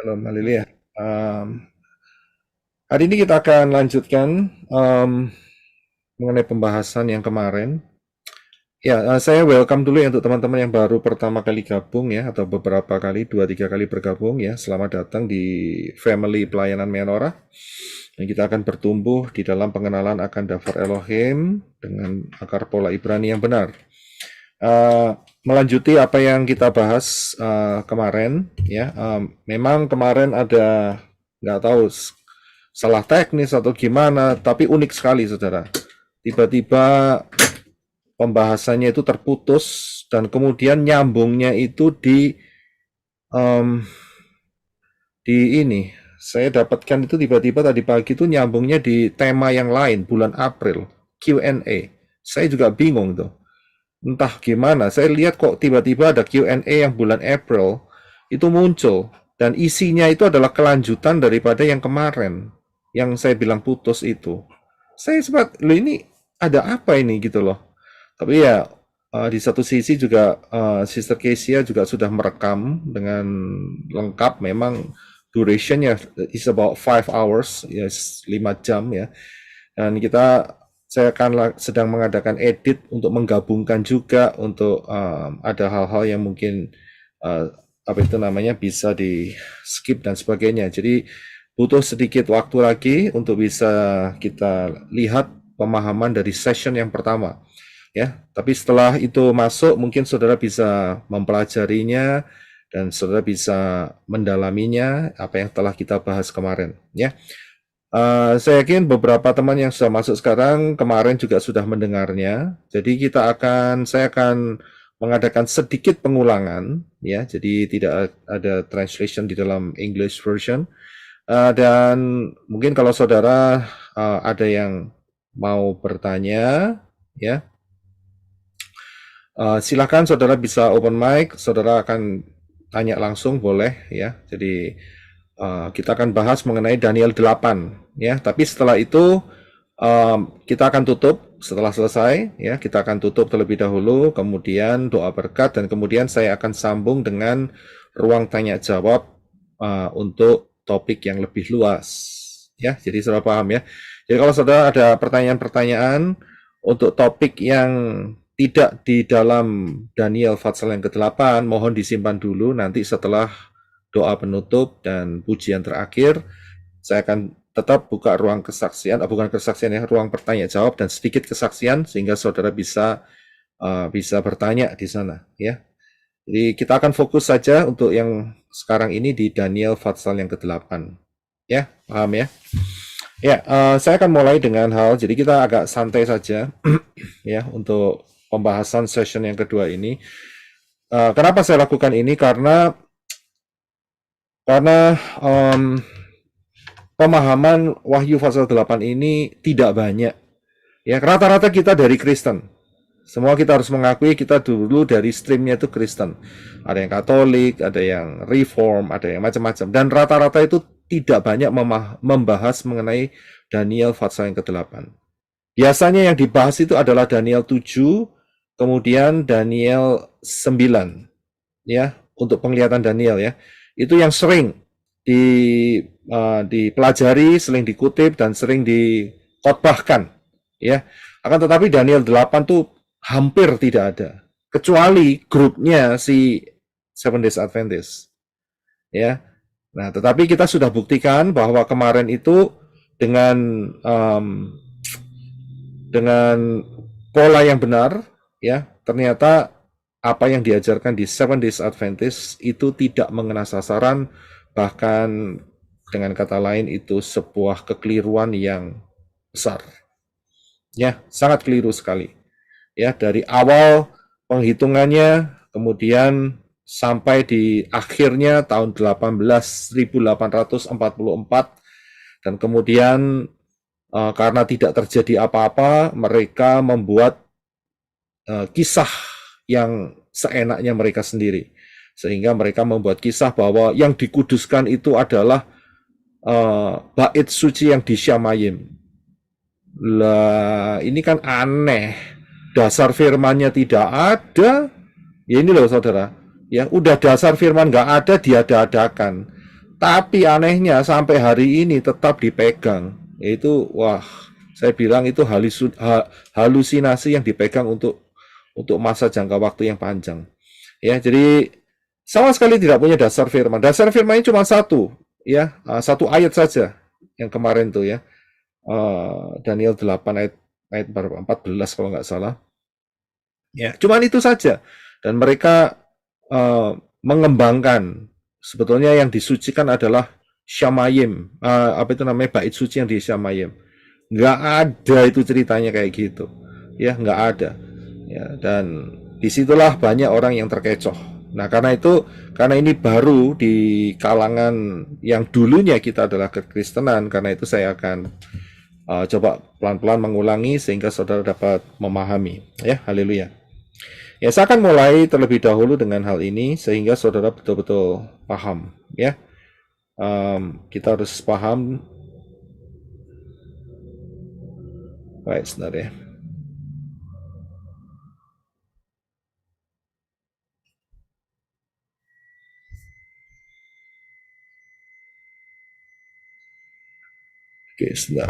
Shalom, haleluya. Hari ini kita akan lanjutkan mengenai pembahasan yang kemarin. Ya, saya welcome dulu ya untuk teman-teman yang baru pertama kali gabung ya, atau beberapa kali, 2-3 kali bergabung ya. Selamat datang di Family Pelayanan Menorah. Dan kita akan bertumbuh di dalam pengenalan akan Daftar Elohim dengan akar pola Ibrani yang benar. Melanjuti apa yang kita bahas kemarin ya, memang kemarin ada nggak tahu salah teknis atau gimana, tapi unik sekali saudara. Tiba-tiba pembahasannya itu terputus dan kemudian nyambungnya itu um, di ini. Saya dapatkan itu tiba-tiba tadi pagi itu nyambungnya di tema yang lain, bulan April, Q&A. Saya juga bingung tuh. Entah gimana, saya lihat kok tiba-tiba ada Q&A yang bulan April itu muncul. Dan isinya itu adalah kelanjutan daripada yang kemarin, yang saya bilang putus itu. Saya sempat, loh ini ada apa ini gitu loh. Tapi ya, di satu sisi juga Sister Kesia juga sudah merekam dengan lengkap. Memang durationnya is about 5 hours, yes, 5 jam ya. Dan saya akan sedang mengadakan edit untuk menggabungkan juga untuk ada hal-hal yang mungkin apa itu namanya bisa di skip dan sebagainya. Jadi butuh sedikit waktu lagi untuk bisa kita lihat pemahaman dari session yang pertama. Ya, tapi setelah itu masuk mungkin saudara bisa mempelajarinya dan saudara bisa mendalaminya apa yang telah kita bahas kemarin. Ya, saya yakin beberapa teman yang sudah masuk sekarang kemarin juga sudah mendengarnya. Jadi saya akan mengadakan sedikit pengulangan, ya. Jadi tidak ada translation di dalam English version. Dan mungkin kalau saudara ada yang mau bertanya, ya, silakan saudara bisa open mic, saudara akan tanya langsung boleh ya. Jadi kita akan bahas mengenai Daniel 8 ya, tapi setelah itu kita akan tutup setelah selesai ya, kita akan tutup terlebih dahulu, kemudian doa berkat dan kemudian saya akan sambung dengan ruang tanya jawab untuk topik yang lebih luas ya. Jadi saudara paham ya. Jadi kalau saudara ada pertanyaan-pertanyaan untuk topik yang tidak di dalam Daniel Fatsal yang ke-8, mohon disimpan dulu, nanti setelah doa penutup dan pujian terakhir, saya akan tetap buka ruang kesaksian, bukan kesaksian ya, ruang pertanyaan jawab dan sedikit kesaksian sehingga saudara bisa bertanya di sana ya. Jadi kita akan fokus saja untuk yang sekarang ini di Daniel Fatsal yang ke-8. Ya, paham ya? Ya, saya akan mulai dengan hal, jadi kita agak santai saja ya untuk pembahasan session yang kedua ini. Kenapa saya lakukan ini? Karena pemahaman Wahyu pasal 8 ini tidak banyak. Ya, rata-rata kita dari Kristen. Semua kita harus mengakui kita dulu dari streamnya itu Kristen. Ada yang Katolik, ada yang Reform, ada yang macam-macam. Dan rata-rata itu tidak banyak membahas mengenai Daniel pasal yang ke-8. Biasanya yang dibahas itu adalah Daniel 7, kemudian Daniel 9. Ya, untuk penglihatan Daniel ya. Itu yang sering dipelajari, sering dikutip dan sering dikotbahkan ya. Akan tetapi Daniel 8 tuh hampir tidak ada, kecuali grupnya si Seven Days Adventist ya. Nah, tetapi kita sudah buktikan bahwa kemarin itu dengan pola yang benar ya, ternyata apa yang diajarkan di Seven Days Adventist itu tidak mengena sasaran, bahkan dengan kata lain itu sebuah kekeliruan yang besar. Ya, sangat keliru sekali. Ya, dari awal penghitungannya kemudian sampai di akhirnya tahun 18.844 dan kemudian karena tidak terjadi apa-apa, mereka membuat kisah yang seenaknya mereka sendiri. Sehingga mereka membuat kisah bahwa yang dikuduskan itu adalah bait suci yang di Syamayim. Lah, ini kan aneh. Dasar firmannya tidak ada. Ya ini loh saudara. Ya, udah dasar firman nggak ada, diada-adakan. Tapi anehnya sampai hari ini tetap dipegang. Itu wah, saya bilang itu halusinasi yang dipegang untuk masa jangka waktu yang panjang. Ya, jadi sama sekali tidak punya dasar firman. Dasar firmannya cuma satu, ya, satu ayat saja yang kemarin tuh ya. Daniel 8 ayat ayat berapa? 14 kalau nggak salah. Ya, cuman itu saja. Dan mereka mengembangkan sebetulnya yang disucikan adalah Syamayim, apa itu namanya bait suci yang di Syamayim. Nggak ada itu ceritanya kayak gitu, ya nggak ada. Ya, dan disitulah banyak orang yang terkecoh. Nah karena itu, karena ini baru di kalangan yang dulunya kita adalah kekristenan, karena itu saya akan coba pelan-pelan mengulangi sehingga saudara dapat memahami. Ya, haleluya. Ya, saya akan mulai terlebih dahulu dengan hal ini sehingga saudara betul-betul paham. Ya, kita harus paham. Baik, sebentar ya. Oke, sebentar.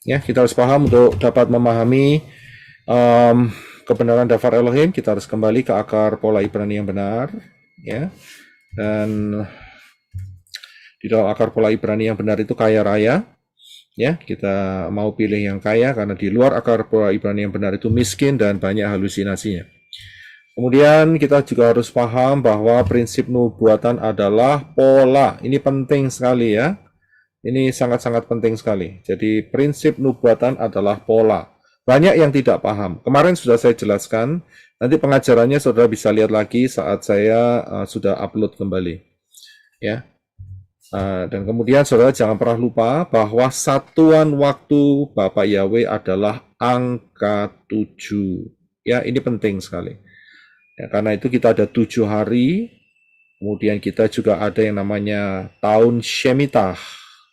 Ya, kita harus paham untuk dapat memahami kebenaran daftar Elohim. Kita harus kembali ke akar pola Ibrani yang benar, ya. Dan di dalam akar pola Ibrani yang benar itu kaya raya, ya. Kita mau pilih yang kaya karena di luar akar pola Ibrani yang benar itu miskin dan banyak halusinasinya. Kemudian kita juga harus paham bahwa prinsip nubuatan adalah pola. Ini penting sekali ya. Ini sangat-sangat penting sekali. Jadi prinsip nubuatan adalah pola. Banyak yang tidak paham. Kemarin sudah saya jelaskan. Nanti pengajarannya saudara bisa lihat lagi saat saya sudah upload kembali. Ya. Dan kemudian saudara jangan pernah lupa bahwa satuan waktu Bapak Yahweh adalah angka 7. Ya, ini penting sekali. Ya, karena itu kita ada 7 hari. Kemudian kita juga ada yang namanya tahun Shemitah,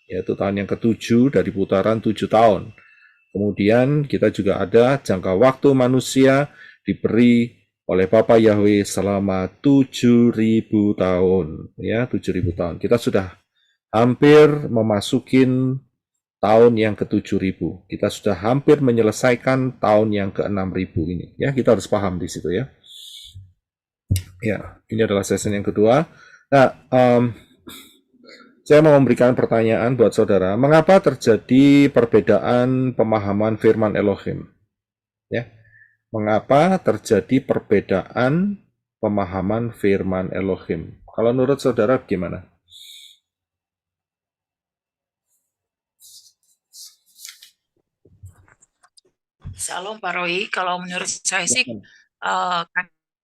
yaitu tahun yang ketujuh dari putaran 7 tahun. Kemudian kita juga ada jangka waktu manusia diberi oleh Bapa Yahweh selama 7.000 tahun. Ya, 7.000 tahun. Kita sudah hampir memasukin tahun yang ke-7.000. Kita sudah hampir menyelesaikan tahun yang ke-6.000 ini. Ya, kita harus paham di situ ya. Ya, ini adalah sesi yang kedua. Nah, saya mau memberikan pertanyaan buat saudara. Mengapa terjadi perbedaan pemahaman firman Elohim? Ya, mengapa terjadi perbedaan pemahaman firman Elohim? Kalau menurut saudara gimana? Shalom Pak Roy, kalau menurut saya sih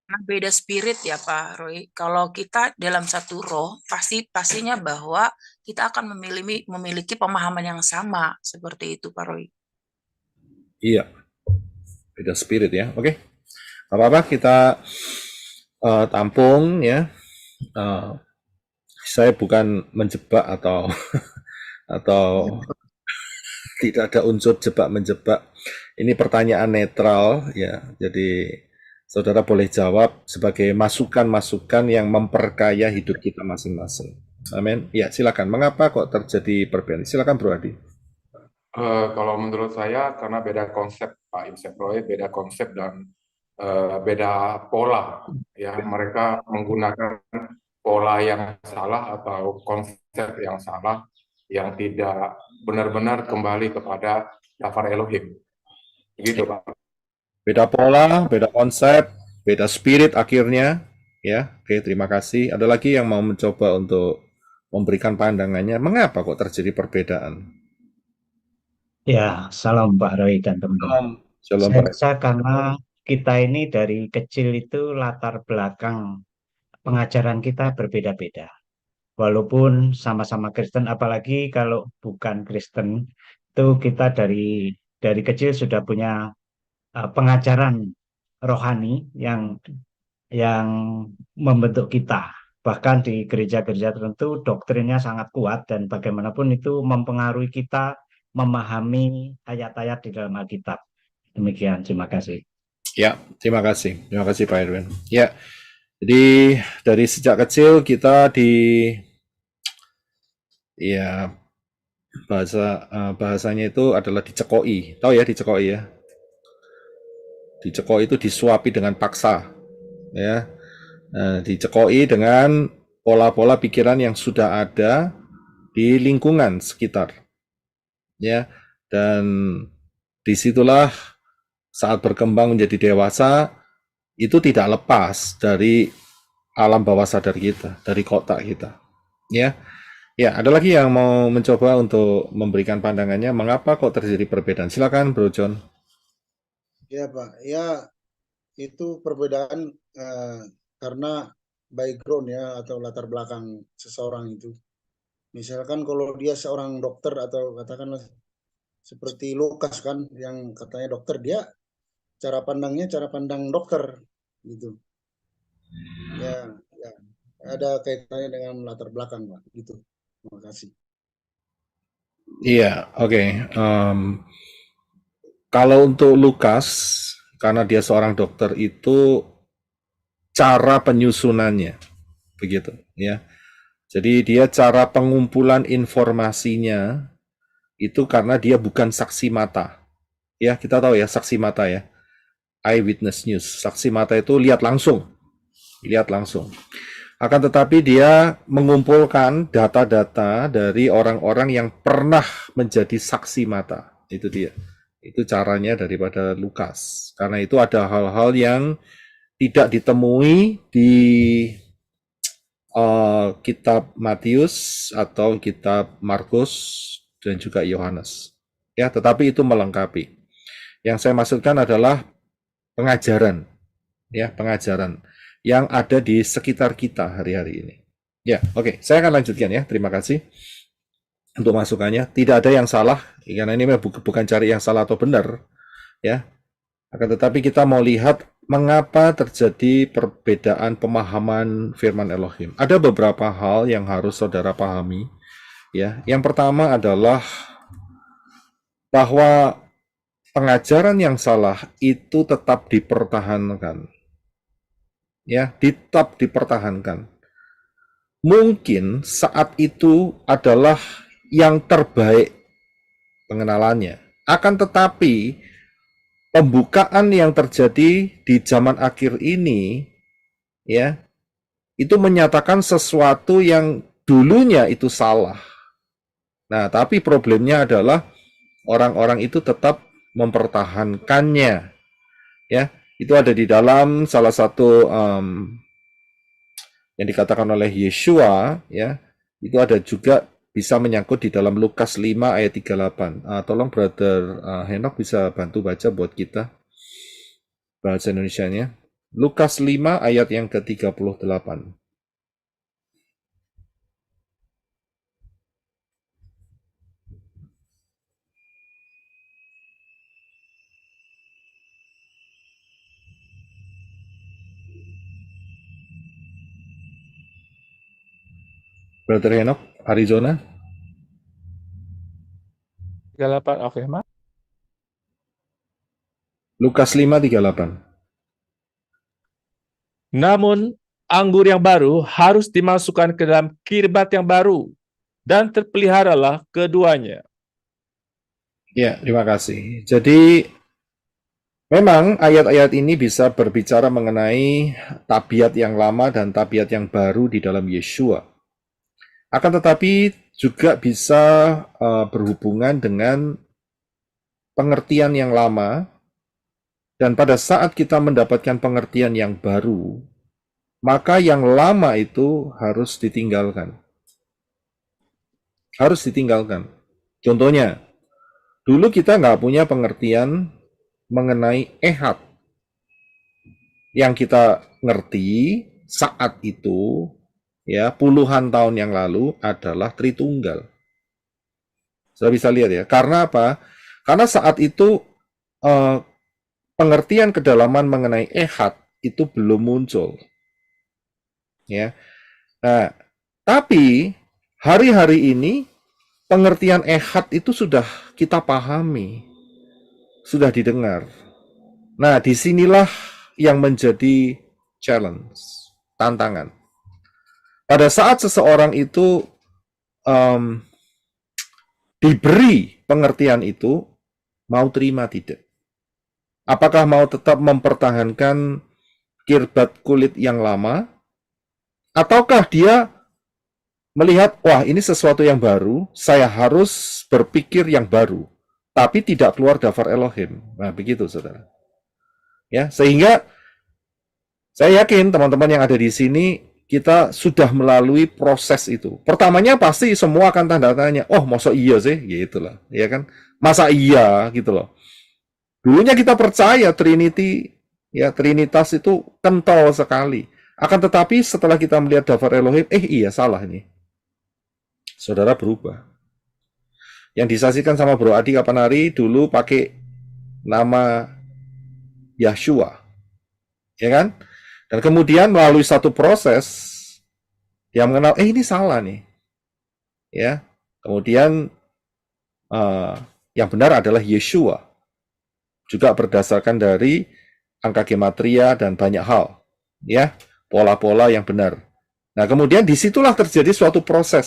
karena beda spirit ya Pak Roy. Kalau kita dalam satu roh, pastinya bahwa kita akan memiliki pemahaman yang sama seperti itu Pak Roy. Iya, beda spirit ya. Oke, apa-apa kita tampung ya. Saya bukan menjebak atau atau tidak ada unsur jebak menjebak. Ini pertanyaan netral ya. Jadi saudara boleh jawab sebagai masukan-masukan yang memperkaya hidup kita masing-masing. Amin. Ya, silakan. Mengapa kok terjadi perbedaan? Silakan Bro Adi. Kalau menurut saya karena beda konsep Pak Imsek Roy, beda konsep dan beda pola ya, mereka menggunakan pola yang salah atau konsep yang salah yang tidak benar-benar kembali kepada daftar Elohim gitu Pak. Beda pola, beda konsep, beda spirit akhirnya. Ya, oke, terima kasih. Ada lagi yang mau mencoba untuk memberikan pandangannya. Mengapa kok terjadi perbedaan? Ya, salam Pak Roy dan teman-teman. Shalom Saya Pak. rasa karena kita ini dari kecil itu latar belakang pengajaran kita berbeda-beda. Walaupun sama-sama Kristen, apalagi kalau bukan Kristen, itu kita dari kecil sudah punya pengajaran rohani yang membentuk kita. Bahkan di gereja-gereja tertentu doktrinnya sangat kuat dan bagaimanapun itu mempengaruhi kita memahami ayat-ayat di dalam Alkitab. Demikian, terima kasih. Ya, terima kasih. Terima kasih Pak Erwin. Ya, jadi dari sejak kecil kita ya bahasanya itu adalah dicekoi. Tahu ya dicekoi ya? Dicekoi itu disuapi dengan paksa, ya. Dicekoi dengan pola-pola pikiran yang sudah ada di lingkungan sekitar, ya. Dan disitulah saat berkembang menjadi dewasa itu tidak lepas dari alam bawah sadar kita, dari kotak kita, ya. Ya, ada lagi yang mau mencoba untuk memberikan pandangannya, mengapa kok terjadi perbedaan? Silakan, Bro John. Ya Pak, ya itu perbedaan karena background ya atau latar belakang seseorang itu. Misalkan kalau dia seorang dokter atau katakanlah seperti Lukas kan yang katanya dokter, dia cara pandangnya cara pandang dokter gitu. Ya, ya ada kaitannya dengan latar belakang Pak gitu. Terima kasih. Iya, oke. Kalau untuk Lukas, karena dia seorang dokter itu cara penyusunannya, begitu, ya. Jadi dia cara pengumpulan informasinya itu karena dia bukan saksi mata. Ya, kita tahu ya saksi mata ya. Eyewitness news. Saksi mata itu lihat langsung. Lihat langsung. Akan tetapi dia mengumpulkan data-data dari orang-orang yang pernah menjadi saksi mata. Itu dia. Itu caranya daripada Lukas. Karena itu ada hal-hal yang tidak ditemui di kitab Matius atau kitab Markus dan juga Yohanes. Ya, tetapi itu melengkapi. Yang saya maksudkan adalah pengajaran, ya, pengajaran yang ada di sekitar kita hari-hari ini. Ya, oke, saya akan lanjutkan ya. Terima kasih untuk masukannya. Tidak ada yang salah, karena ini bukan cari yang salah atau benar, ya. Akan tetapi kita mau lihat mengapa terjadi perbedaan pemahaman firman Elohim. Ada beberapa hal yang harus saudara pahami, ya. Yang pertama adalah bahwa pengajaran yang salah itu tetap dipertahankan. Ya, tetap dipertahankan. Mungkin saat itu adalah yang terbaik pengenalannya. Akan tetapi pembukaan yang terjadi di zaman akhir ini, ya, itu menyatakan sesuatu yang dulunya itu salah. Nah, tapi problemnya adalah orang-orang itu tetap mempertahankannya, ya. Itu ada di dalam salah satu yang dikatakan oleh Yeshua, ya. Itu ada juga bisa menyangkut di dalam Lukas 5 ayat 38. Tolong Brother Henok bisa bantu baca buat kita bahasa Indonesianya. Lukas 5 ayat yang ke-38. Brother Henok, Arizona. 38, oke, Mak. Lukas 5:38. Namun, anggur yang baru harus dimasukkan ke dalam kirbat yang baru, dan terpeliharalah keduanya. Ya, terima kasih. Jadi, memang ayat-ayat ini bisa berbicara mengenai tabiat yang lama dan tabiat yang baru di dalam Yeshua. Akan tetapi juga bisa berhubungan dengan pengertian yang lama, dan pada saat kita mendapatkan pengertian yang baru, maka yang lama itu harus ditinggalkan. Harus ditinggalkan. Contohnya, dulu kita nggak punya pengertian mengenai ehad. Yang kita ngerti saat itu, ya, puluhan tahun yang lalu adalah Tritunggal. Sudah bisa lihat ya. Karena apa? Karena saat itu pengertian kedalaman mengenai ehad itu belum muncul. Ya. Nah, tapi hari-hari ini pengertian ehad itu sudah kita pahami, sudah didengar. Nah, disinilah yang menjadi challenge, tantangan. Pada saat seseorang itu diberi pengertian itu, mau terima tidak? Apakah mau tetap mempertahankan kirbat kulit yang lama? Ataukah dia melihat, wah ini sesuatu yang baru, saya harus berpikir yang baru, tapi tidak keluar daftar Elohim. Nah, begitu saudara. Ya, sehingga saya yakin teman-teman yang ada di sini, kita sudah melalui proses itu. Pertamanya pasti semua akan tanda tanya, oh masa iya sih? Gitu loh, ya kan? Masa iya gitu loh. Dulunya kita percaya Trinity, ya Trinitas itu kental sekali. Akan tetapi setelah kita melihat daftar Elohim, iya salah nih. Saudara berubah. Yang disaksikan sama Bro Adi kapan hari dulu pakai nama Yahshua, ya kan? Dan kemudian melalui satu proses, dia mengenal, ini salah nih, ya. Kemudian yang benar adalah Yeshua. Juga berdasarkan dari angka gematria dan banyak hal, ya, pola-pola yang benar. Nah, kemudian disitulah terjadi suatu proses,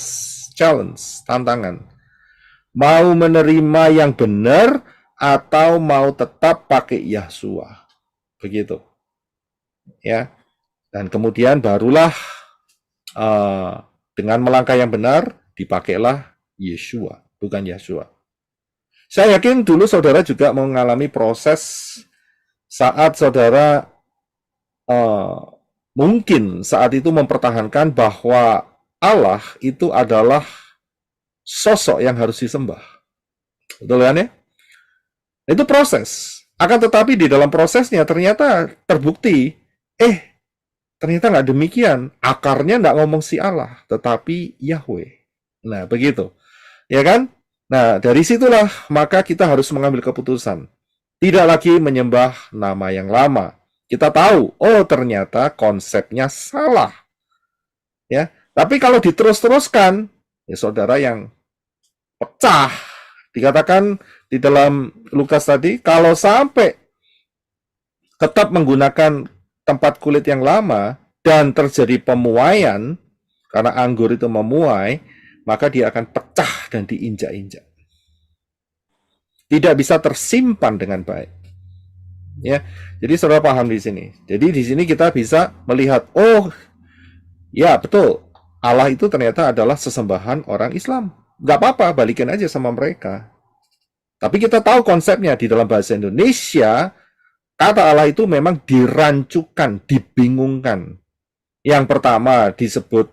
challenge, tantangan. Mau menerima yang benar atau mau tetap pakai Yahshua, begitu, ya. Dan kemudian barulah dengan melangkah yang benar dipakailah Yeshua, bukan Yahshua. Saya yakin dulu saudara juga mengalami proses saat saudara mungkin saat itu mempertahankan bahwa Allah itu adalah sosok yang harus disembah. Betul kan ya? Itu proses. Akan tetapi di dalam prosesnya ternyata terbukti, ternyata nggak demikian. Akarnya nggak ngomong si Allah, tetapi Yahweh. Nah, begitu. Ya kan? Nah, dari situlah maka kita harus mengambil keputusan. Tidak lagi menyembah nama yang lama. Kita tahu, ternyata konsepnya salah. Ya, tapi kalau diterus-teruskan, ya saudara yang pecah. Dikatakan di dalam Lukas tadi, kalau sampai tetap menggunakan tempat kulit yang lama dan terjadi pemuaian, karena anggur itu memuai, maka dia akan pecah dan diinjak-injak. Tidak bisa tersimpan dengan baik. Ya, jadi saudara paham di sini. Jadi di sini kita bisa melihat, ya betul, Allah itu ternyata adalah sesembahan orang Islam. Gak apa-apa, balikin aja sama mereka. Tapi kita tahu konsepnya di dalam bahasa Indonesia, kata Allah itu memang dirancukan, dibingungkan. Yang pertama disebut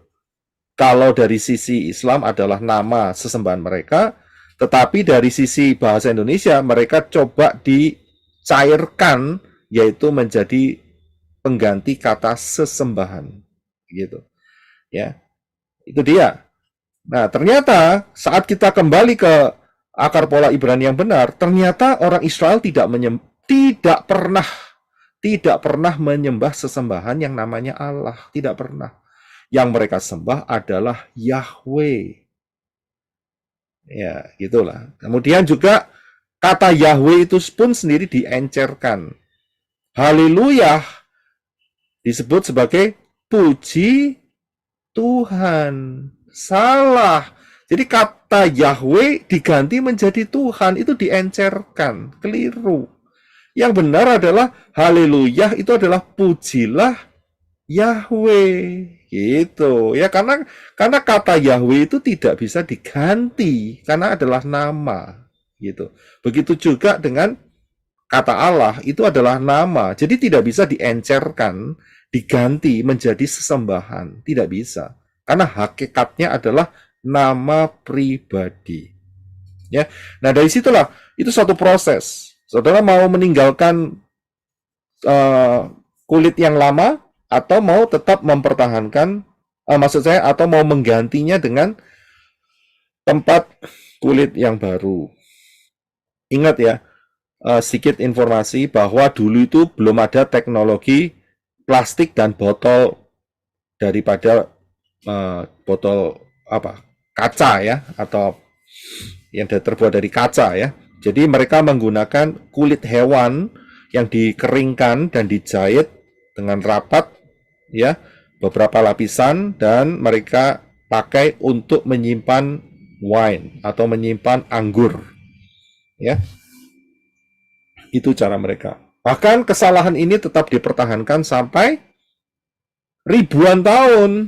kalau dari sisi Islam adalah nama sesembahan mereka, tetapi dari sisi bahasa Indonesia mereka coba dicairkan, yaitu menjadi pengganti kata sesembahan, gitu. Ya, itu dia. Nah, ternyata saat kita kembali ke akar pola Ibrani yang benar, ternyata orang Israel tidak pernah menyembah sesembahan yang namanya Allah, tidak pernah. Yang mereka sembah adalah Yahweh. Ya, gitulah. Kemudian juga kata Yahweh itu pun sendiri diencerkan. Haleluya disebut sebagai puji Tuhan. Salah. Jadi kata Yahweh diganti menjadi Tuhan, itu diencerkan, keliru. Yang benar adalah haleluya itu adalah pujilah Yahweh, gitu ya, karena kata Yahweh itu tidak bisa diganti karena adalah nama, gitu. Begitu juga dengan kata Allah itu adalah nama, jadi tidak bisa diencerkan, diganti menjadi sesembahan, tidak bisa, karena hakikatnya adalah nama pribadi. Ya, nah dari situlah itu suatu proses. Saudara mau meninggalkan kulit yang lama, atau mau tetap mempertahankan, atau mau menggantinya dengan tempat kulit yang baru. Ingat ya, sedikit informasi bahwa dulu itu belum ada teknologi plastik dan botol daripada botol kaca ya, atau yang terbuat dari kaca ya. Jadi mereka menggunakan kulit hewan yang dikeringkan dan dijahit dengan rapat, ya, beberapa lapisan, dan mereka pakai untuk menyimpan wine atau menyimpan anggur, ya. Itu cara mereka. Bahkan kesalahan ini tetap dipertahankan sampai ribuan tahun.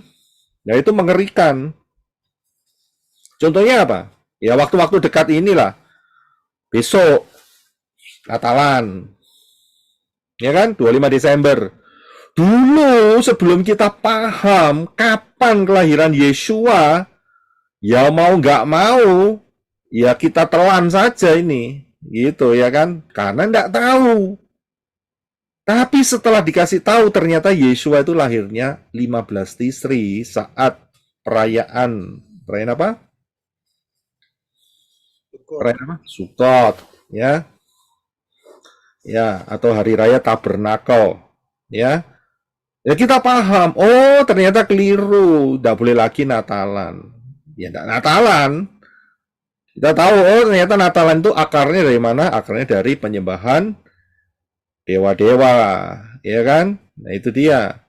Nah, itu mengerikan. Contohnya apa? Ya, waktu-waktu dekat inilah. Besok Natalan. Ya kan? 25 Desember. Dulu sebelum kita paham kapan kelahiran Yeshua, ya mau nggak mau, ya kita telan saja ini. Gitu ya kan? Karena nggak tahu. Tapi setelah dikasih tahu ternyata Yeshua itu lahirnya 15 Tisri saat perayaan apa? Perayaan apa? Sukot, ya. Ya, atau hari raya Tabernakel, ya. Ya kita paham, oh ternyata keliru, nggak boleh lagi Natalan. Ya nggak Natalan. Kita tahu, oh ternyata Natalan itu akarnya dari mana? Akarnya dari penyembahan dewa-dewa, ya kan? Nah itu dia.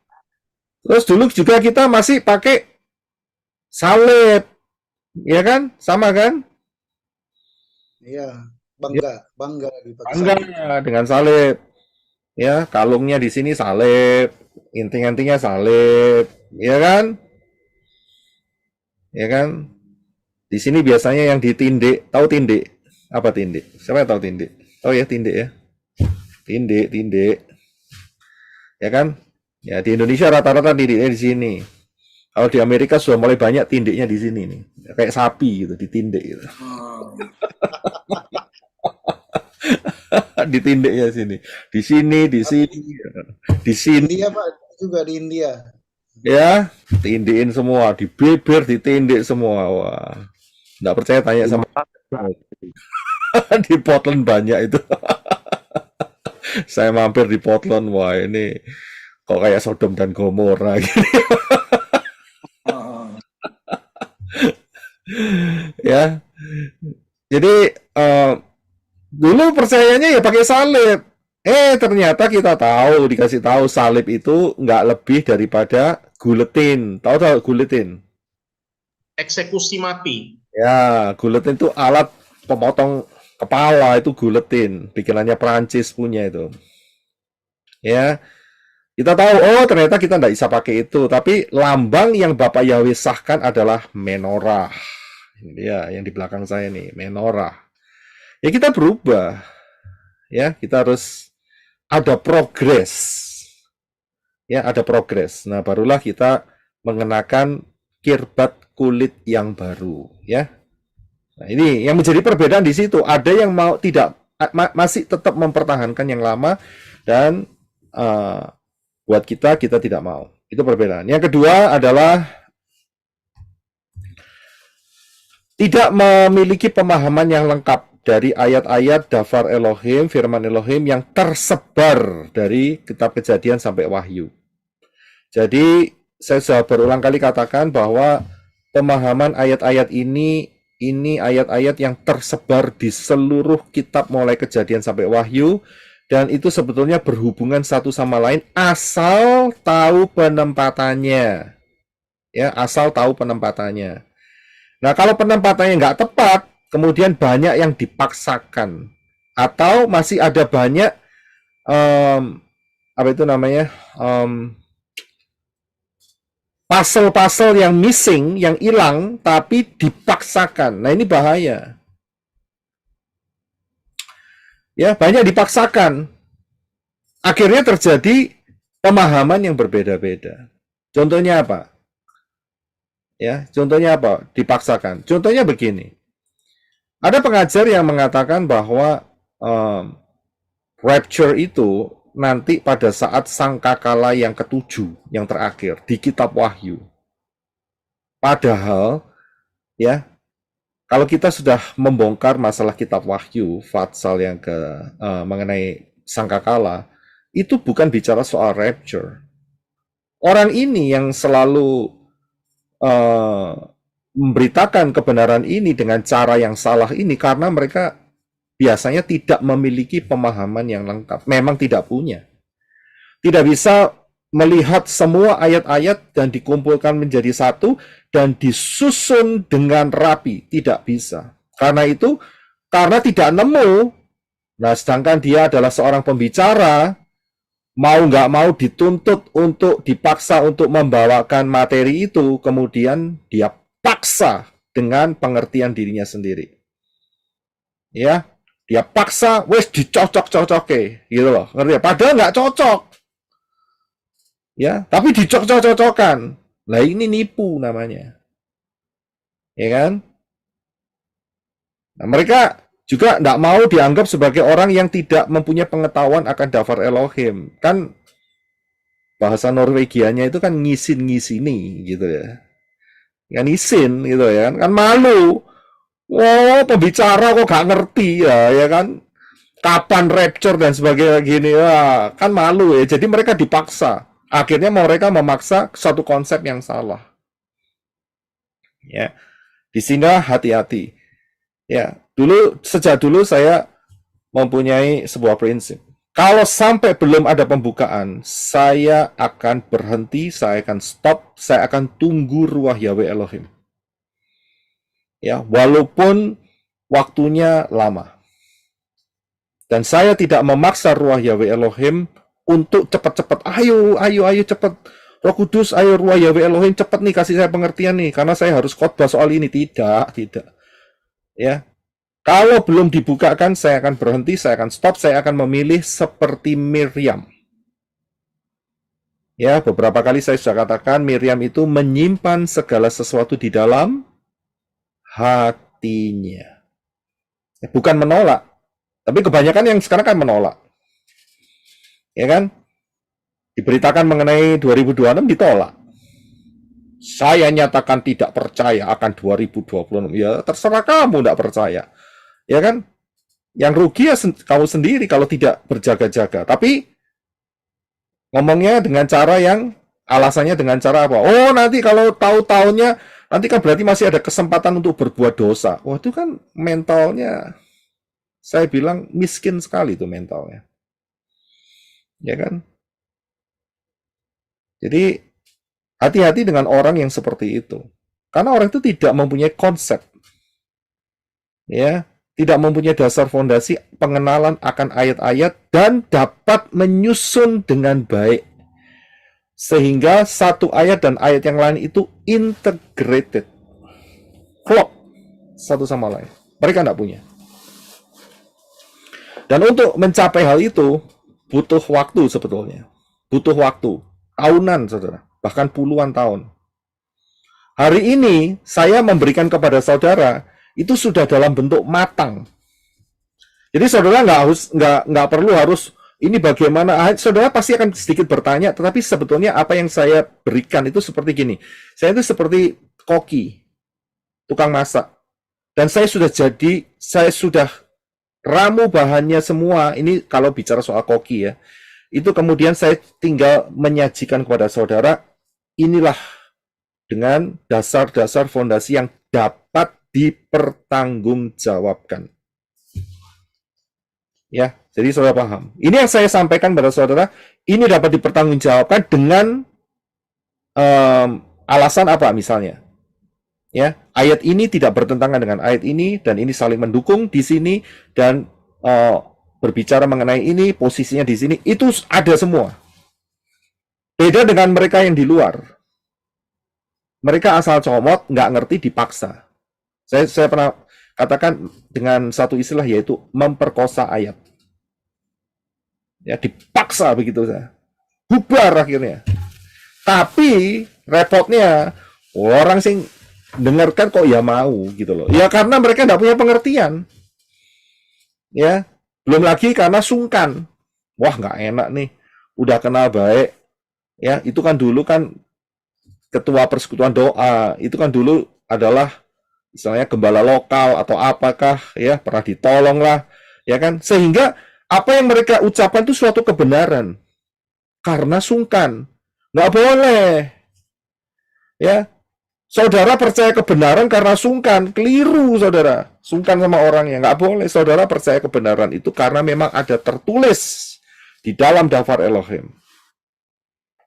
Terus dulu juga kita masih pakai salib, ya kan? Sama kan? Iya, bangga dipakai Bangga salib. dengan salib. Ya, kalungnya di sini salib, inting-intingnya salib, ya kan? Ya kan? Di sini biasanya yang ditindik, tahu tindik? Apa tindik? Siapa yang tahu tindik? Tahu ya tindik ya? Tindik. Ya kan? Ya di Indonesia rata-rata tindiknya di sini. Kalau di Amerika sudah mulai banyak tindiknya di sini nih. Kayak sapi gitu, ditindik gitu. Ditindiknya sini. Di sini. Di sini. India Pak, juga di India. Ya, tindikin semua, dibeber, ditindik semua. Wah. Nggak percaya tanya sama di Portland banyak itu. Saya mampir di Portland, wah ini kok kayak Sodom dan Gomora gitu. Ya. Jadi dulu percayanya ya pakai salib. Ternyata kita tahu, dikasih tahu salib itu nggak lebih daripada guletin. Tahu guletin? Eksekusi mati. Ya, guletin itu alat pemotong kepala, itu guletin. Bikinannya Prancis punya itu. Ya, kita tahu, oh ternyata kita nggak bisa pakai itu. Tapi lambang yang Bapak Yahweh sahkan adalah menorah. Ini dia yang di belakang saya nih, menorah. Ya kita berubah. Ya, kita harus ada progres. Ya, ada progres. Nah, barulah kita mengenakan kirbat kulit yang baru, ya. Nah, ini yang menjadi perbedaan di situ. Ada yang mau tidak masih tetap mempertahankan yang lama, dan buat kita tidak mau. Itu perbedaan. Yang kedua adalah tidak memiliki pemahaman yang lengkap dari ayat-ayat Dafar Elohim, firman Elohim yang tersebar dari kitab Kejadian sampai Wahyu. Jadi saya sudah berulang kali katakan bahwa pemahaman ayat-ayat ini ayat-ayat yang tersebar di seluruh kitab mulai Kejadian sampai Wahyu, dan itu sebetulnya berhubungan satu sama lain asal tahu penempatannya. Ya, asal tahu penempatannya. Nah, kalau penempatannya nggak tepat, kemudian banyak yang dipaksakan, atau masih ada banyak apa itu namanya, pasal-pasal yang missing, yang hilang, tapi dipaksakan. Nah, ini bahaya. Ya, banyak dipaksakan. Akhirnya terjadi pemahaman yang berbeda-beda. Contohnya apa? Ya, contohnya apa? Dipaksakan. Contohnya begini. Ada pengajar yang mengatakan bahwa rapture itu nanti pada saat sangkakala yang ketujuh, yang terakhir di kitab Wahyu. Padahal, ya, kalau kita sudah membongkar masalah kitab Wahyu, Fatsal yang mengenai sangkakala, itu bukan bicara soal rapture. Orang ini yang selalu memberitakan kebenaran ini dengan cara yang salah ini karena mereka biasanya tidak memiliki pemahaman yang lengkap. Memang tidak punya. Tidak bisa melihat semua ayat-ayat dan dikumpulkan menjadi satu dan disusun dengan rapi. Tidak bisa. Karena itu, karena tidak nemu, nah sedangkan dia adalah seorang pembicara, mau nggak mau dituntut untuk dipaksa untuk membawakan materi itu, kemudian dia paksa dengan pengertian dirinya sendiri. Ya, dia paksa, wes dicocok-cocoke, gitu loh, ngerti ya? Padahal nggak cocok, ya, tapi dicocok-cocokan. Lah ini nipu namanya, ya kan? Nah, mereka juga nggak mau dianggap sebagai orang yang tidak mempunyai pengetahuan akan Dafar Elohim. Kan bahasa Norwegianya itu kan ngisin-ngisini gitu ya. Kan isin gitu ya. Kan malu. Wow, pembicara kok gak ngerti ya kan. Kapan rapture dan sebagainya gini. Wah, kan malu ya. Jadi mereka dipaksa. Akhirnya mereka memaksa satu konsep yang salah. Ya. Di sini hati-hati. Ya, sejak dulu saya mempunyai sebuah prinsip. Kalau sampai belum ada pembukaan, saya akan berhenti, saya akan stop, saya akan tunggu ruah Yahweh Elohim. Ya, walaupun waktunya lama. Dan saya tidak memaksa ruah Yahweh Elohim untuk cepat-cepat, ayo cepat. Roh Kudus, ayo ruah Yahweh Elohim cepat nih kasih saya pengertian nih, karena saya harus khotbah soal ini. Tidak. Ya, kalau belum dibukakan, saya akan berhenti, saya akan stop, saya akan memilih seperti Miriam. Ya, beberapa kali saya sudah katakan, Miriam itu menyimpan segala sesuatu di dalam hatinya. Bukan menolak, tapi kebanyakan yang sekarang kan menolak. Ya kan? Diberitakan mengenai 2026 ditolak. Saya nyatakan tidak percaya akan 2026. Ya, terserah kamu tidak percaya. Ya kan? Yang rugi ya kamu sendiri kalau tidak berjaga-jaga. Tapi ngomongnya dengan cara yang alasannya dengan cara apa? Oh, nanti kalau tahu tahunnya, nanti kan berarti masih ada kesempatan untuk berbuat dosa. Wah, itu kan mentalnya, saya bilang miskin sekali itu mentalnya. Ya kan? Jadi hati-hati dengan orang yang seperti itu. Karena orang itu tidak mempunyai konsep. Ya, tidak mempunyai dasar fondasi pengenalan akan ayat-ayat dan dapat menyusun dengan baik. Sehingga satu ayat dan ayat yang lain itu integrated. Klop satu sama lain. Mereka tidak punya. Dan untuk mencapai hal itu butuh waktu sebetulnya. Butuh waktu. Tahunan, saudara. Bahkan puluhan tahun. Hari ini saya memberikan kepada saudara itu sudah dalam bentuk matang. Jadi saudara nggak perlu harus ini bagaimana. Saudara pasti akan sedikit bertanya, tetapi sebetulnya apa yang saya berikan itu seperti gini. Saya itu seperti koki, tukang masak. Dan saya sudah ramu bahannya semua. Ini kalau bicara soal koki ya. Itu kemudian saya tinggal menyajikan kepada saudara, inilah dengan dasar-dasar fondasi yang dapat dipertanggungjawabkan. Ya, jadi saudara paham. Ini yang saya sampaikan kepada saudara, ini dapat dipertanggungjawabkan dengan alasan apa misalnya. Ya, ayat ini tidak bertentangan dengan ayat ini dan ini saling mendukung di sini dan berbicara mengenai ini, posisinya di sini, itu ada semua. Beda dengan mereka yang di luar. Mereka asal comot, nggak ngerti, dipaksa. Saya pernah katakan dengan satu istilah, yaitu memperkosa ayat. Ya, dipaksa begitu saja. Bubar akhirnya. Tapi, repotnya, orang sing dengarkan kok ya mau, gitu loh. Ya karena mereka nggak punya pengertian. Ya, belum lagi karena sungkan. Wah, nggak enak nih. Udah kenal baik. Ya, itu kan dulu kan ketua persekutuan doa. Itu kan dulu adalah misalnya gembala lokal atau apakah ya, pernah ditolong lah. Ya kan? Sehingga apa yang mereka ucapkan itu suatu kebenaran. Karena sungkan. Nggak boleh. Ya. Saudara percaya kebenaran karena sungkan. Keliru, saudara. sungkan sama orangnya. Nggak boleh. Saudara percaya kebenaran itu karena memang ada tertulis di dalam daftar Elohim.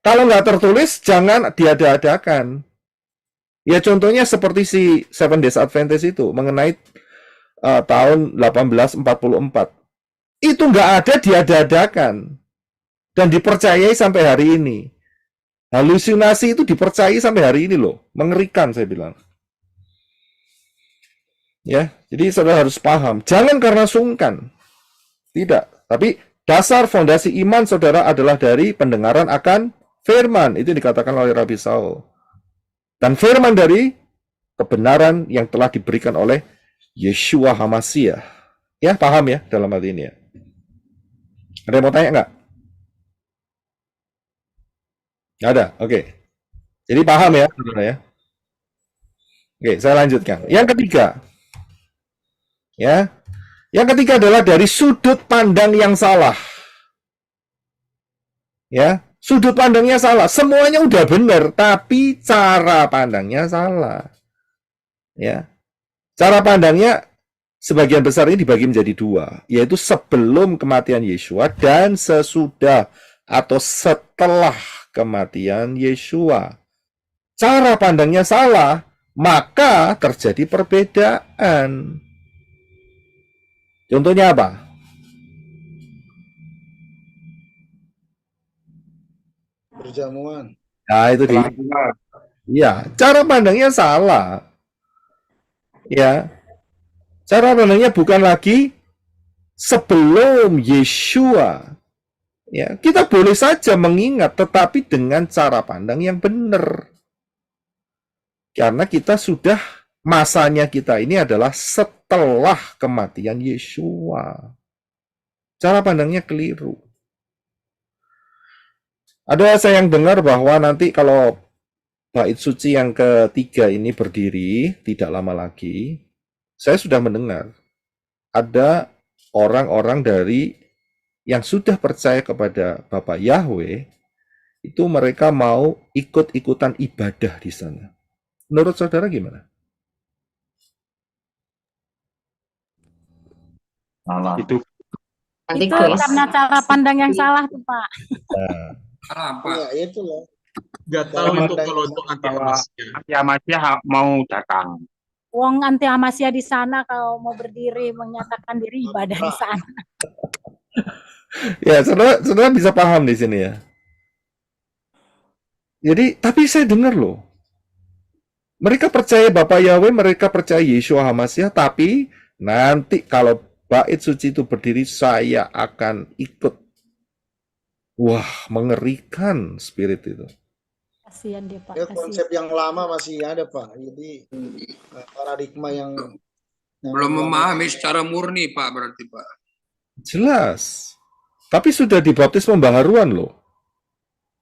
Kalau nggak tertulis, jangan diada-adakan. Ya contohnya seperti si Seven Days Adventist itu mengenai tahun 1844. Itu nggak ada diada-adakan dan dipercayai sampai hari ini. Halusinasi itu dipercayai sampai hari ini loh. Mengerikan saya bilang. Ya, jadi saudara harus paham. Jangan karena sungkan. Tidak. Tapi dasar fondasi iman saudara adalah dari pendengaran akan firman. Itu dikatakan oleh Rabi Saul. Dan firman dari kebenaran yang telah diberikan oleh Yeshua HaMashiach. Ya, paham ya dalam hal ini ya. Ada yang mau tanya nggak? Nggak ada, oke. Jadi paham ya, saudara ya. Oke, saya lanjutkan. Yang ketiga, ya, yang ketiga adalah dari sudut pandang yang salah. Ya, sudut pandangnya salah. Semuanya udah benar, tapi cara pandangnya salah. Ya, cara pandangnya sebagian besar ini dibagi menjadi dua, yaitu sebelum kematian Yeshua dan sesudah atau setelah kematian Yeshua. Cara pandangnya salah, maka terjadi perbedaan. Contohnya apa? Perjamuan. Nah, itu dia. Ya, cara pandangnya salah. Ya. Cara pandangnya bukan lagi sebelum Yeshua. Ya, kita boleh saja mengingat tetapi dengan cara pandang yang benar. Karena kita sudah masanya kita ini adalah setelah kematian Yeshua. Cara pandangnya keliru. Ada saya yang dengar bahwa nanti kalau bait suci yang ketiga ini berdiri tidak lama lagi, saya sudah mendengar ada orang-orang dari yang sudah percaya kepada Bapak Yahweh, itu mereka mau ikut-ikutan ibadah di sana. Menurut saudara gimana? Itu Itu karena cara pandang yang salah tuh Pak. Ya, itulah. Nggak tahu itu kalau untuk anti Hamasnya. Hamasnya mau datang. Wong anti Hamasya di sana kalau mau berdiri menyatakan diri ibadah di sana. Ya, saudara bisa paham di sini ya. Jadi, tapi saya dengar loh. Mereka percaya Bapak Yahweh, mereka percaya Yeshua HaMashiach, tapi nanti kalau bait suci itu berdiri, saya akan ikut. Wah, mengerikan spirit itu. Kasihan dia Pak. Ya, Kasihan. konsep yang lama masih ada Pak. Jadi paradigma yang belum memahami secara murni Pak, berarti Pak. Jelas. Tapi sudah dibaptis pembaharuan loh.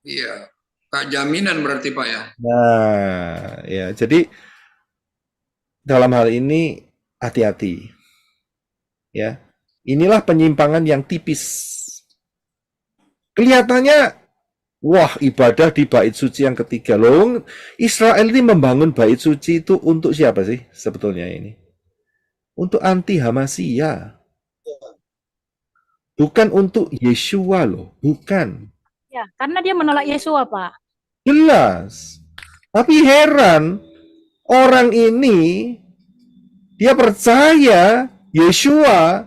Iya, Pak, jaminan berarti Pak ya. Nah, ya, jadi dalam hal ini hati-hati. Ya. Inilah penyimpangan yang tipis. Kelihatannya wah, ibadah di bait suci yang ketiga. Loh, Israel ini membangun bait suci itu untuk siapa sih sebetulnya ini? Untuk anti Hamasya. Bukan untuk Yeshua loh, bukan. Ya, karena dia menolak Yesua Pak. Jelas. Tapi heran, orang ini dia percaya Yeshua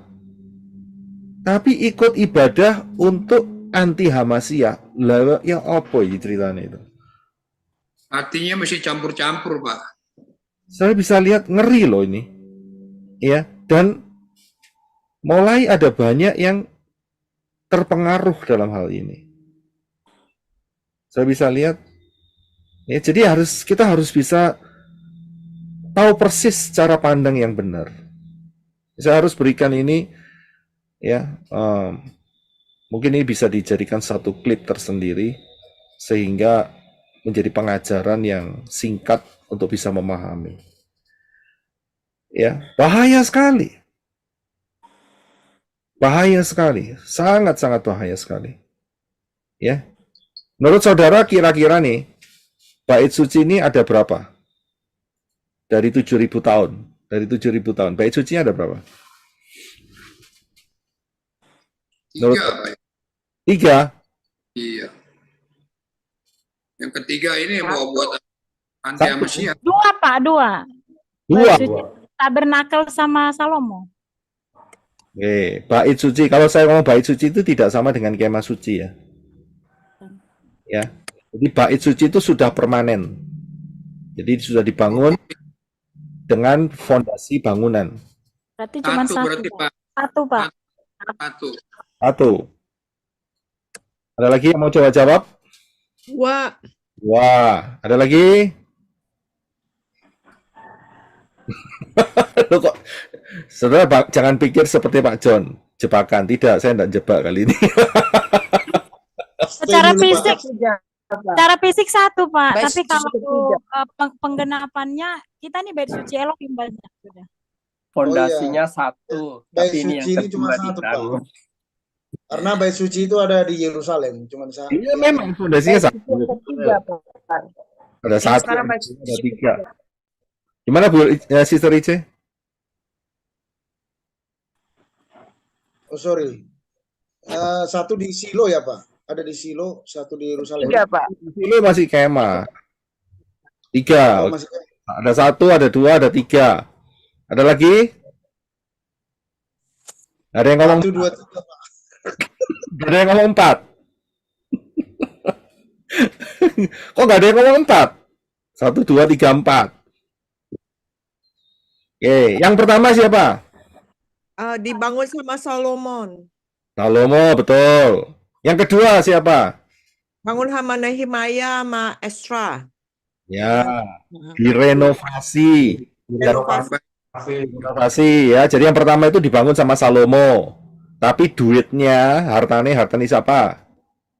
tapi ikut ibadah untuk anti Hamasya. Lah ya apa ini ceritanya itu? Artinya mesti campur-campur Pak. Saya bisa lihat ngeri loh ini. Ya, dan mulai ada banyak yang terpengaruh dalam hal ini. Saya bisa lihat ya, jadi kita harus bisa tahu persis cara pandang yang benar. Saya harus berikan ini ya, mungkin ini bisa dijadikan satu klip tersendiri sehingga menjadi pengajaran yang singkat untuk bisa memahami. Ya, bahaya sekali. Bahaya sekali, sangat-sangat bahaya sekali. Ya. Menurut saudara kira-kira nih bait suci ini ada berapa? Dari 7.000 tahun dari 7.000 tahun. Bait suci ada berapa? Menurut 3, Pak. 3. Iya. Yang ketiga ini mau buat anti Satu. Mesias. 2, Pak, 2. 2. Bait suci Tabernakel sama Salomo. Oke, bait suci. Kalau saya ngomong bait suci itu tidak sama dengan kemah suci ya. Ya. Jadi bait suci itu sudah permanen. Jadi sudah dibangun dengan fondasi bangunan. Berarti cuma Satu 1, berarti, Pak. Pak. 1, Pak. Satu. Satu. Ada lagi yang mau coba jawab? 2. Wah, ada lagi? Loh kok, saudara jangan pikir seperti Pak John, jebakan. Tidak, saya tidak jebak kali ini. Secara Stay dulu, Pak. fisik 1, Pak. Bait Tapi suci kalau penggenapannya kita nih bait suci Elohim banyak sudah. Fondasinya satu, Bait tapi ini suci yang ini cuma kedua 1, Pak. dibangun. Karena bait suci itu ada di Yerusalem, cuma di sana. Iya, memang fondasinya satu. Ketiga, Pak. Ada Yang satu, sekarang bait ada suci 3. Gimana Bu, Sister Ice? Oh, sorry. 1 di Silo ya, Pak? Ada di Silo, 1 di Yerusalem. 3, Pak. Ini masih kemah. 3. Oh, masih Ada 1, ada 2, ada 3. Ada lagi? Ada yang ngomong 1, 2, 3, Pak. Ada yang ngomong 4. Kok nggak ada yang ngomong 4? 1, 2, 3, 4. Oke, yang pertama siapa? Dibangun sama Solomon. Salomo, betul. Yang kedua siapa? Bangun sama Nehemia sama Esra. Ya, direnovasi. Renovasi ya. Jadi yang pertama itu dibangun sama Salomo. Tapi duitnya, hartanya siapa?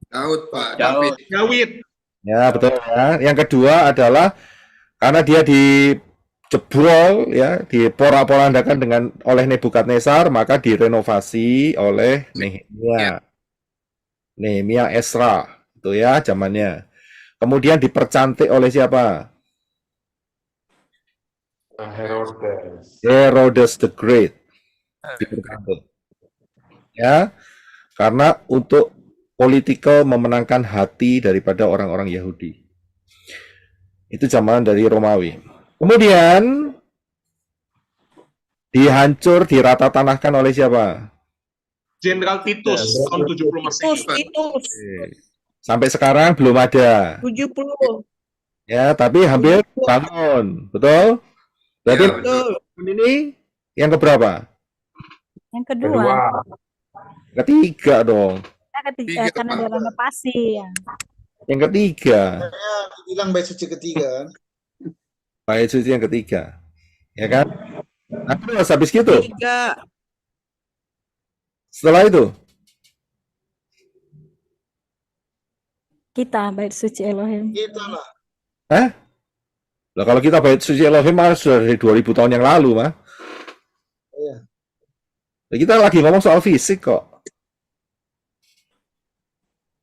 Daud, Pak. Daud. Dawid. Ya, betul ya. Yang kedua adalah karena dia dijebrol ya, diporak-porandakan oleh Nebukadnezar, maka direnovasi oleh Nehemia. Nehemia Esra, itu ya zamannya. Kemudian dipercantik oleh siapa? Herodes. Herodes the Great. Dipercantik. Ya, karena untuk political memenangkan hati daripada orang-orang Yahudi. Itu zaman dari Romawi. Kemudian dirata tanahkan oleh siapa? Jenderal Titus tahun 70 Masehi. Titus. Sampai sekarang belum ada. 70. Ya, tapi hampir bangun. Betul? Berarti Betul. ini yang keberapa? Yang kedua. Ketiga dong. Ketiga karena ada renovasi ya. Yang ketiga. Saya bilang bait suci ketiga kan. Bait suci yang ketiga. Ya kan? Nah, terus habis gitu. 3. Setelah itu, Kita bait suci Elohim. Kita lah. Lah kalau kita bait suci Elohim mah sudah dari 2000 tahun yang lalu, mah. Iya. Nah, kita lagi ngomong soal fisik kok.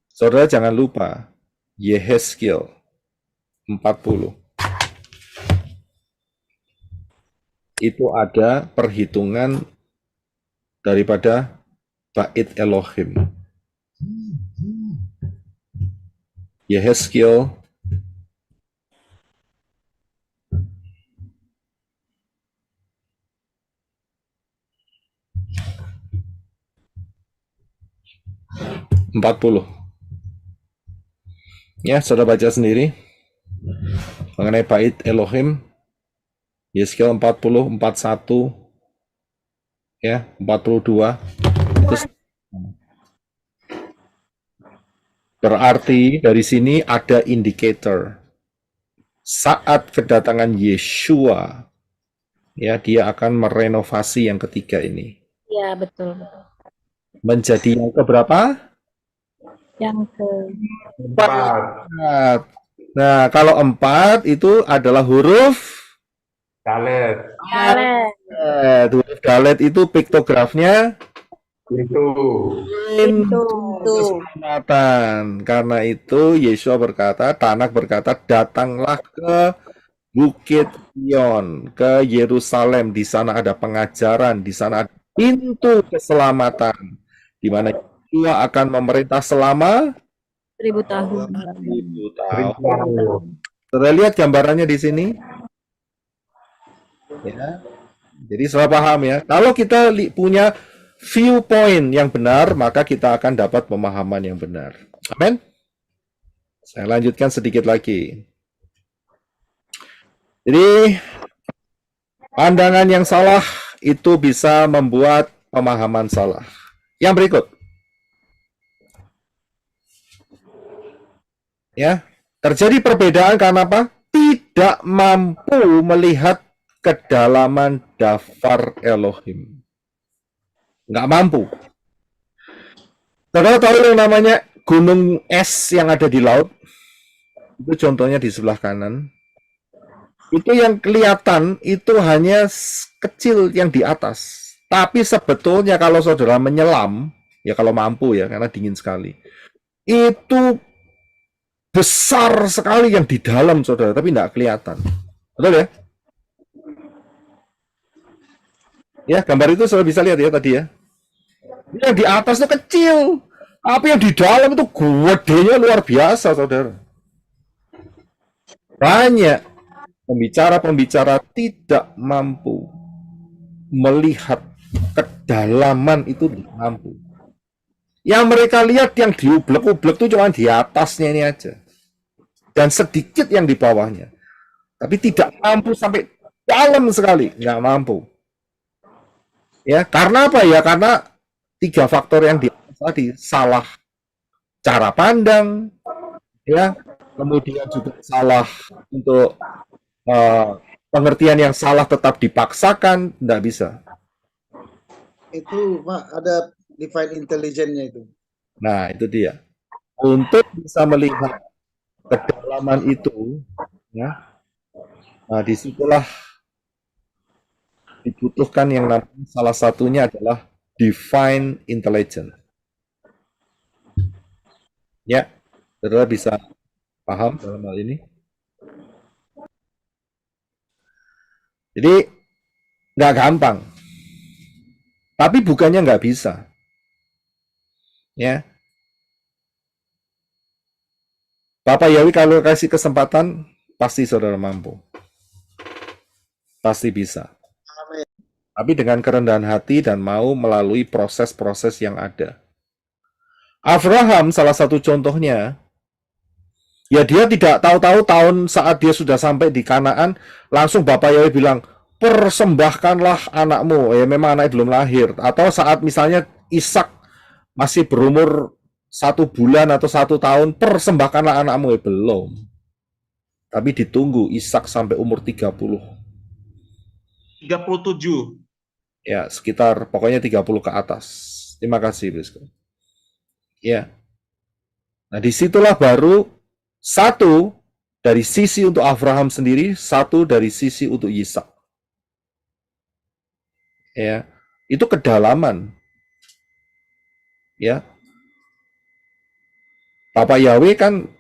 Saudara jangan lupa Yehezkiel 40. Itu ada perhitungan daripada bait Elohim. Yehezkiel 40. Ya, saudara baca sendiri mengenai bait Elohim. Yehezkiel 40, 41, ya, 42. Itu berarti dari sini ada indikator saat kedatangan Yeshua, ya, dia akan merenovasi yang ketiga ini. Iya, betul. Menjadi yang keberapa? Yang Empat. Nah, kalau 4 itu adalah huruf Dalet. Dalet. huruf Dalet itu piktografnya Itu. keselamatan. Karena itu Yeshua berkata, Tanak berkata, datanglah ke Bukit Sion, ke Yerusalem. Di sana ada pengajaran, di sana ada pintu keselamatan, di mana Yeshua akan memerintah selama 1000 tahun. 1000 tahun. Sudah lihat gambarannya di sini? Ya. Jadi salah paham ya. Kalau kita punya viewpoint yang benar, maka kita akan dapat pemahaman yang benar. Amin. Saya lanjutkan sedikit lagi. Jadi, pandangan yang salah itu bisa membuat pemahaman salah. Yang berikut. Ya, terjadi perbedaan karena apa? Tidak mampu melihat kedalaman daftar Elohim. Nggak mampu. Saudara tahu yang namanya gunung es yang ada di laut? Itu contohnya di sebelah kanan. Itu yang kelihatan itu hanya kecil yang di atas. Tapi sebetulnya kalau saudara menyelam, ya kalau mampu ya, karena dingin sekali, itu besar sekali yang di dalam saudara, tapi tidak kelihatan. Betul ya? Ya, gambar itu saudara bisa lihat ya tadi ya. Yang di atas itu kecil, tapi yang di dalam itu gedenya luar biasa saudara. Banyak pembicara-pembicara tidak mampu melihat kedalaman itu, tidak mampu. Yang mereka lihat yang diublek-ublek itu cuma di atasnya ini aja. Dan sedikit yang di bawahnya. Tapi tidak mampu sampai dalam sekali, nggak mampu. Ya, karena apa ya? Karena 3 faktor yang di atas tadi, salah cara pandang, ya, kemudian juga salah untuk pengertian yang salah tetap dipaksakan, tidak bisa. Itu Pak, ada divine intelligence-nya itu. Nah, itu dia. Untuk bisa melihat kedalaman itu, ya, nah disitulah dibutuhkan yang namanya salah satunya adalah divine intelligence. Ya, saudara bisa paham dalam hal ini? Jadi nggak gampang, tapi bukannya nggak bisa, ya. Bapak Yawi kalau kasih kesempatan, pasti saudara mampu, pasti bisa. Amin. Tapi dengan kerendahan hati dan mau melalui proses-proses yang ada. Abraham salah satu contohnya, ya dia tidak tahu-tahu tahun saat dia sudah sampai di Kanaan, langsung Bapak Yahweh bilang, persembahkanlah anakmu. Ya memang anaknya belum lahir. Atau saat misalnya Ishak masih berumur 1 bulan atau 1 tahun, persembahkanlah anakmu. Ya belum. Tapi ditunggu Ishak sampai umur 30. 37. Ya, sekitar pokoknya 30 ke atas. Terima kasih, Brisco. Ya. Nah, disitulah baru satu dari sisi untuk Abraham sendiri, satu dari sisi untuk Ishak. Ya, itu kedalaman. Ya. Bapak Yahweh kan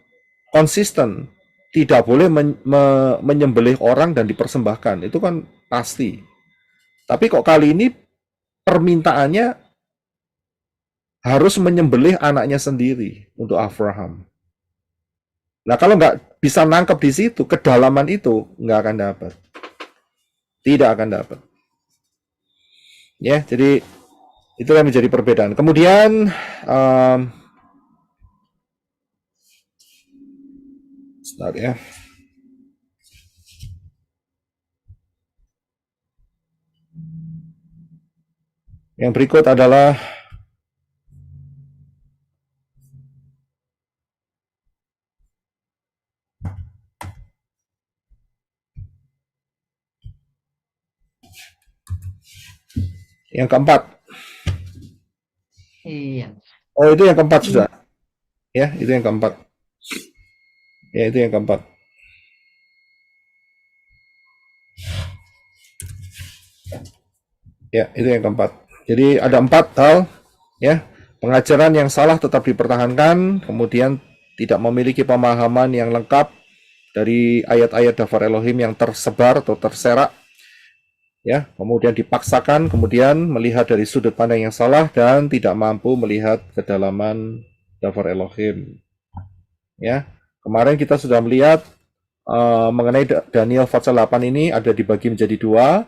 konsisten, tidak boleh menyembelih orang dan dipersembahkan. Itu kan pasti. Tapi kok kali ini permintaannya harus menyembelih anaknya sendiri untuk Abraham. Nah, kalau nggak bisa nangkep di situ, kedalaman itu nggak akan dapat. Tidak akan dapat. Ya, jadi itulah menjadi perbedaan. Kemudian sebentar ya. Yang berikut adalah yang keempat. Iya. Oh, itu yang keempat sudah. Ya, itu yang keempat. Ya, itu yang keempat. Ya, itu yang keempat. Jadi ada 4 hal, ya. Pengajaran yang salah tetap dipertahankan, kemudian tidak memiliki pemahaman yang lengkap, dari ayat-ayat Dafar Elohim yang tersebar atau terserak, ya, kemudian dipaksakan, kemudian melihat dari sudut pandang yang salah dan tidak mampu melihat kedalaman Dafar Elohim. Ya, kemarin kita sudah melihat mengenai Daniel pasal 8 ini ada dibagi menjadi dua,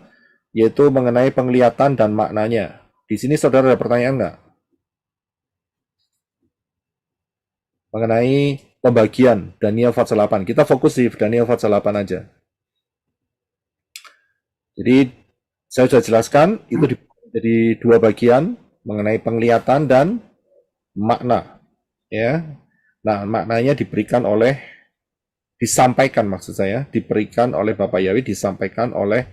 yaitu mengenai penglihatan dan maknanya. Di sini saudara ada pertanyaan nggak? Mengenai pembagian Daniel pasal 8. Kita fokus di Daniel pasal 8 aja. Jadi saya sudah jelaskan itu jadi dua bagian mengenai penglihatan dan makna. Ya, nah maknanya disampaikan maksud saya, diberikan oleh Bapak Yahweh, disampaikan oleh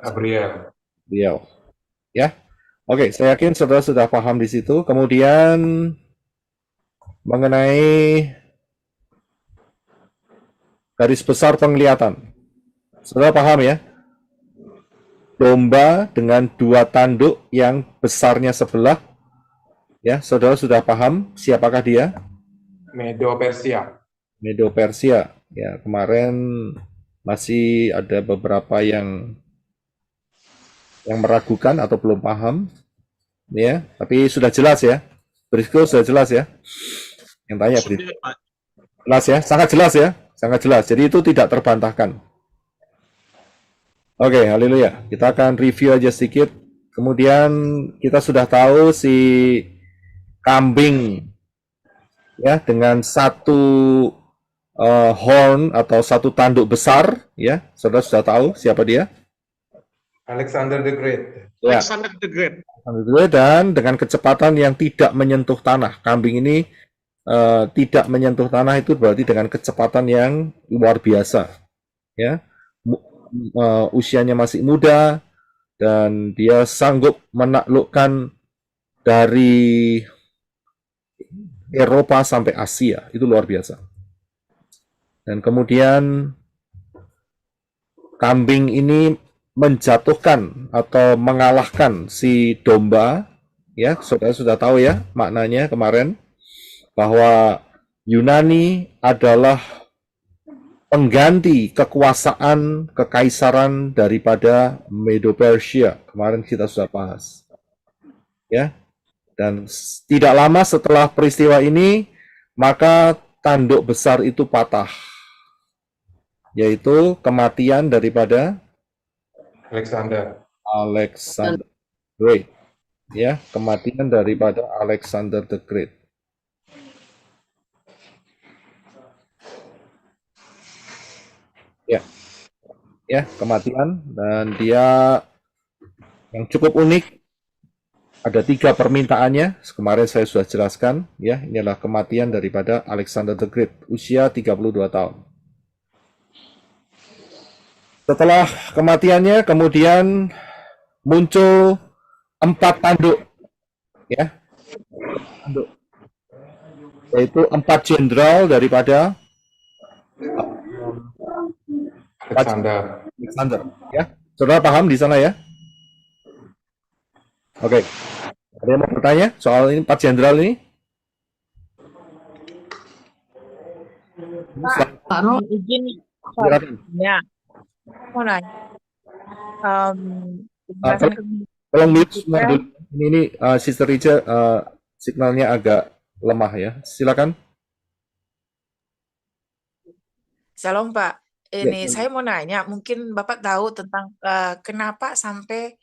Gabriel. beliau. Ya, oke, saya yakin saudara sudah paham di situ. Kemudian mengenai garis besar penglihatan, saudara paham ya? Domba dengan dua tanduk yang besarnya sebelah, ya, saudara sudah paham siapakah dia? Medo Persia. Medo Persia. Ya, kemarin masih ada beberapa yang meragukan atau belum paham, ya, tapi sudah jelas ya. Brisco sudah jelas ya. Yang tanya Brisco. Jelas ya, sangat jelas ya, sangat jelas. Jadi itu tidak terbantahkan. Oke, haleluya. Kita akan review aja sedikit. Kemudian kita sudah tahu si kambing, ya, dengan satu horn atau satu tanduk besar, ya, saudara sudah tahu siapa dia? Alexander the Great. Ya. Alexander the Great. Dan dengan kecepatan yang tidak menyentuh tanah. Kambing ini tidak menyentuh tanah itu berarti dengan kecepatan yang luar biasa. Ya, usianya masih muda dan dia sanggup menaklukkan dari Eropa sampai Asia. Itu luar biasa. Dan kemudian kambing ini menjatuhkan atau mengalahkan si domba, ya, saudara sudah tahu ya maknanya kemarin, bahwa Yunani adalah pengganti kekuasaan kekaisaran daripada Medo Persia. Kemarin kita sudah bahas, ya, dan tidak lama setelah peristiwa ini maka tanduk besar itu patah, yaitu kematian daripada Alexander Great, ya, kematian daripada Alexander the Great. Ya, kematian, dan dia yang cukup unik, ada 3 permintaannya. Kemarin saya sudah jelaskan, ya, ini adalah kematian daripada Alexander the Great, usia 32 tahun. Setelah kematiannya, kemudian muncul 4 tanduk, ya, yaitu 4 jenderal daripada Alexander, ya. Saudara paham di sana ya? Oke. Ada yang mau bertanya soal ini 4 jenderal ini? Pak Ro, izin ya. Mau nanya. Tolong mute semua dulu. Ini Sister Rica, signalnya agak lemah ya. Silakan. Shalom Pak. Ini saya mau nanya, mungkin Bapak tahu tentang kenapa sampai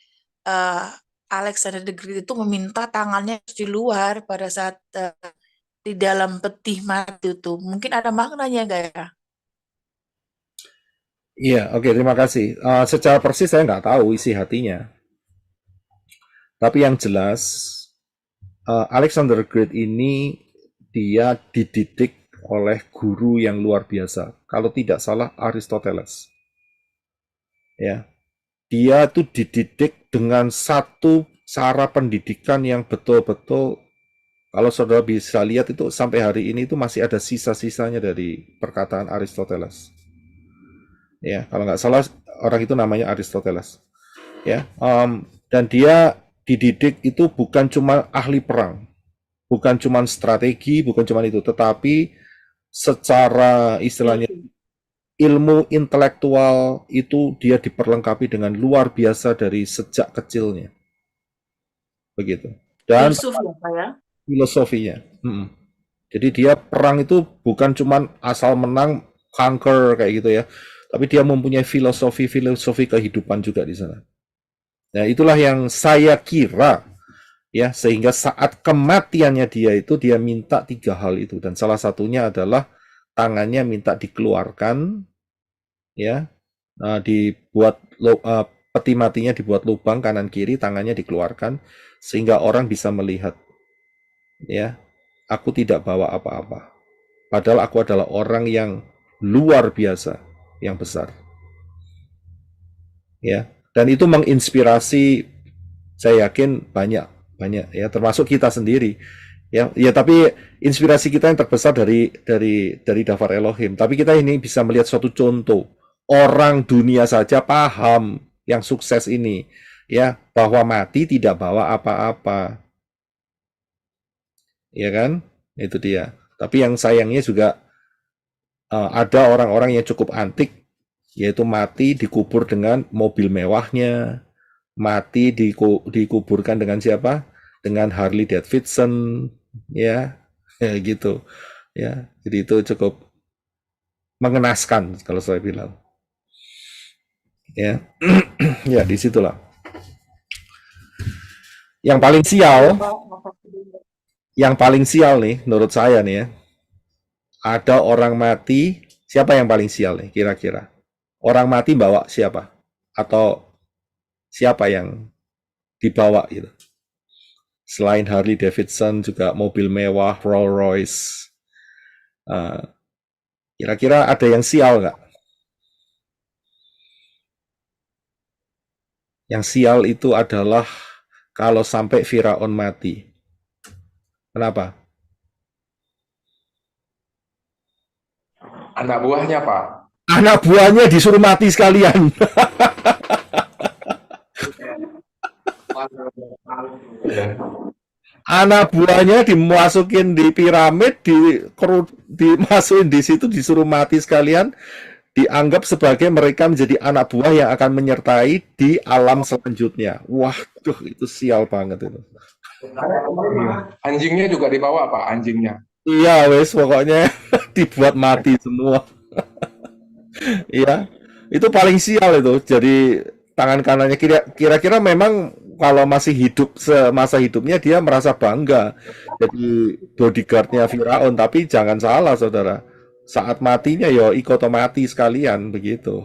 Alexander the Great itu meminta tangannya di luar pada saat di dalam peti mati itu. Mungkin ada maknanya nggak ya? Iya, oke, terima kasih. Secara persis saya nggak tahu isi hatinya. Tapi yang jelas, Alexander the Great ini dia dididik oleh guru yang luar biasa. Kalau tidak salah Aristoteles. Ya. Dia tuh dididik dengan satu cara pendidikan yang betul-betul, kalau saudara bisa lihat itu sampai hari ini itu masih ada sisa-sisanya dari perkataan Aristoteles. Ya, kalau nggak salah orang itu namanya Aristoteles. Ya, dan dia dididik itu bukan cuma ahli perang, bukan cuma strategi, bukan cuma itu, tetapi secara istilahnya ilmu intelektual itu dia diperlengkapi dengan luar biasa dari sejak kecilnya. Begitu. Dan Filsuf ya Pak ya? filosofinya. Jadi dia perang itu bukan cuman asal menang, conquer kayak gitu ya. Tapi dia mempunyai filosofi kehidupan juga di sana. Nah, itulah yang saya kira ya, sehingga saat kematiannya dia minta 3 hal itu, dan salah satunya adalah tangannya minta dikeluarkan ya, dibuat peti matinya dibuat lubang kanan kiri, tangannya dikeluarkan sehingga orang bisa melihat ya, aku tidak bawa apa-apa. Padahal aku adalah orang yang luar biasa, yang besar. Ya, dan itu menginspirasi, saya yakin banyak ya, termasuk kita sendiri. Ya, tapi inspirasi kita yang terbesar dari Dafar Elohim. Tapi kita ini bisa melihat suatu contoh. Orang dunia saja paham yang sukses ini, ya, bahwa mati tidak bawa apa-apa. Ya kan? Itu dia. Tapi yang sayangnya juga ada orang-orang yang cukup antik, yaitu mati dikubur dengan mobil mewahnya, mati dikuburkan dengan siapa? Dengan Harley Davidson, ya gitu. Ya, jadi itu cukup mengenaskan kalau saya bilang. Ya, ya disitulah. Yang paling sial nih, menurut saya nih ya, ada orang mati. Siapa yang paling sial nih kira-kira? Orang mati bawa siapa? Atau siapa yang dibawa gitu? Selain Harley Davidson juga mobil mewah, Rolls Royce. Kira-kira ada yang sial nggak? Yang sial itu adalah kalau sampai Firaun mati. Kenapa? Anak buahnya, Pak. Anak buahnya disuruh mati sekalian. Anak buahnya dimasukin di piramid, dimasukin di situ, disuruh mati sekalian, dianggap sebagai mereka menjadi anak buah yang akan menyertai di alam selanjutnya. Waduh, itu sial banget itu. Anjingnya juga dibawa, Pak, anjingnya. Iya, wes pokoknya dibuat mati semua. Iya, itu paling sial itu. Jadi tangan kanannya kira-kira memang kalau masih hidup semasa hidupnya dia merasa bangga jadi bodyguardnya Firaun, tapi jangan salah saudara, saat matinya ya ikut mati sekalian begitu.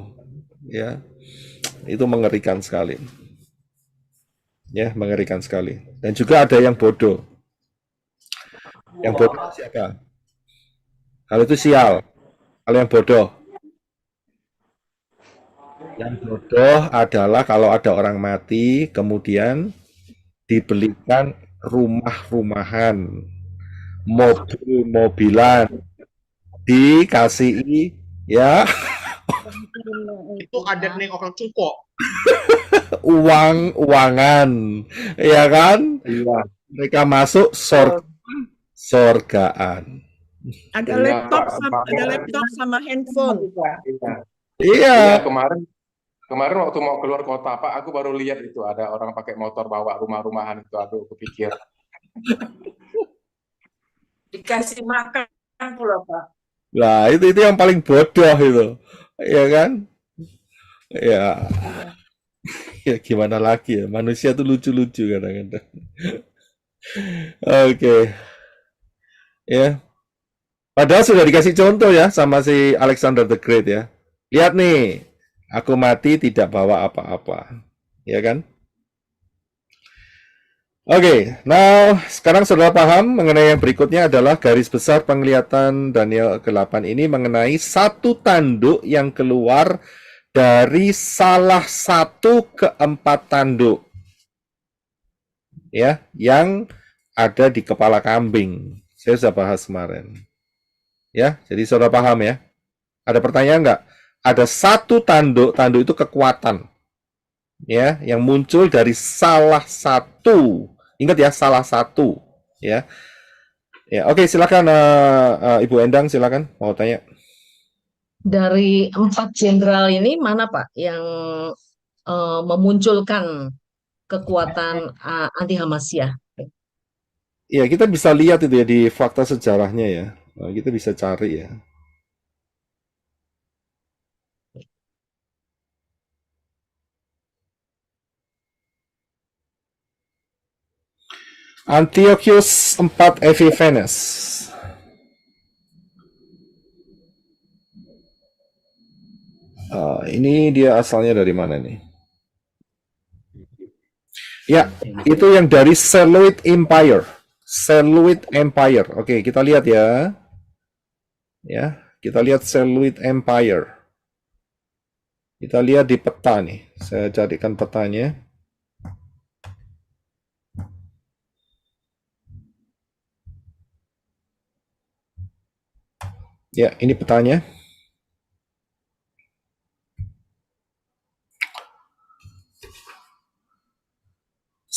Ya, itu mengerikan sekali. Ya, mengerikan sekali. Dan juga ada yang bodoh. Yang bodoh siapa? Kalau itu sial. Kalau yang bodoh. Yang bodoh adalah kalau ada orang mati, kemudian dibelikan rumah-rumahan, mobil-mobilan, dikasihi ya Itu adatnya orang cuko. uang-uangan, ya kan? Iya. Mereka masuk sorgaan. Ada Iya, laptop sama handphone. Iya. Kemarin waktu mau keluar kota, Pak, aku baru lihat itu ada orang pakai motor bawa rumah-rumahan itu. Aduh, kepikir. Dikasih makan pula Pak. Nah, itu yang paling bodoh itu. Ya kan? Ya. Ya gimana lagi ya? Manusia tuh lucu-lucu kadang-kadang. Oke. Ya. Padahal sudah dikasih contoh ya sama si Alexander the Great ya. Lihat nih, aku mati tidak bawa apa-apa. Ya kan? Oke, now sekarang sudah paham mengenai yang berikutnya adalah garis besar penglihatan Daniel ke-8 ini mengenai satu tanduk yang keluar dari salah satu keempat tanduk ya, yang ada di kepala kambing. Saya sudah bahas kemarin. Ya, jadi sudah paham ya. Ada pertanyaan nggak? Ada satu tanduk itu kekuatan. Ya, yang muncul dari salah satu. Ingat ya, salah satu. Ya. Ya, oke, silakan Ibu Endang, silakan mau tanya. Dari 4 jenderal ini mana Pak yang memunculkan kekuatan anti Hamasiyah? Ya, kita bisa lihat itu ya di fakta sejarahnya ya. Kita bisa cari ya. Antiochus IV Epiphanes. Ini dia asalnya dari mana nih? Ya, itu yang dari Seleucid Empire. Seleucid Empire. Oke, kita lihat ya. Ya, kita lihat Seleucid Empire. Kita lihat di peta nih. Saya carikan petanya. Ya, ini petanya.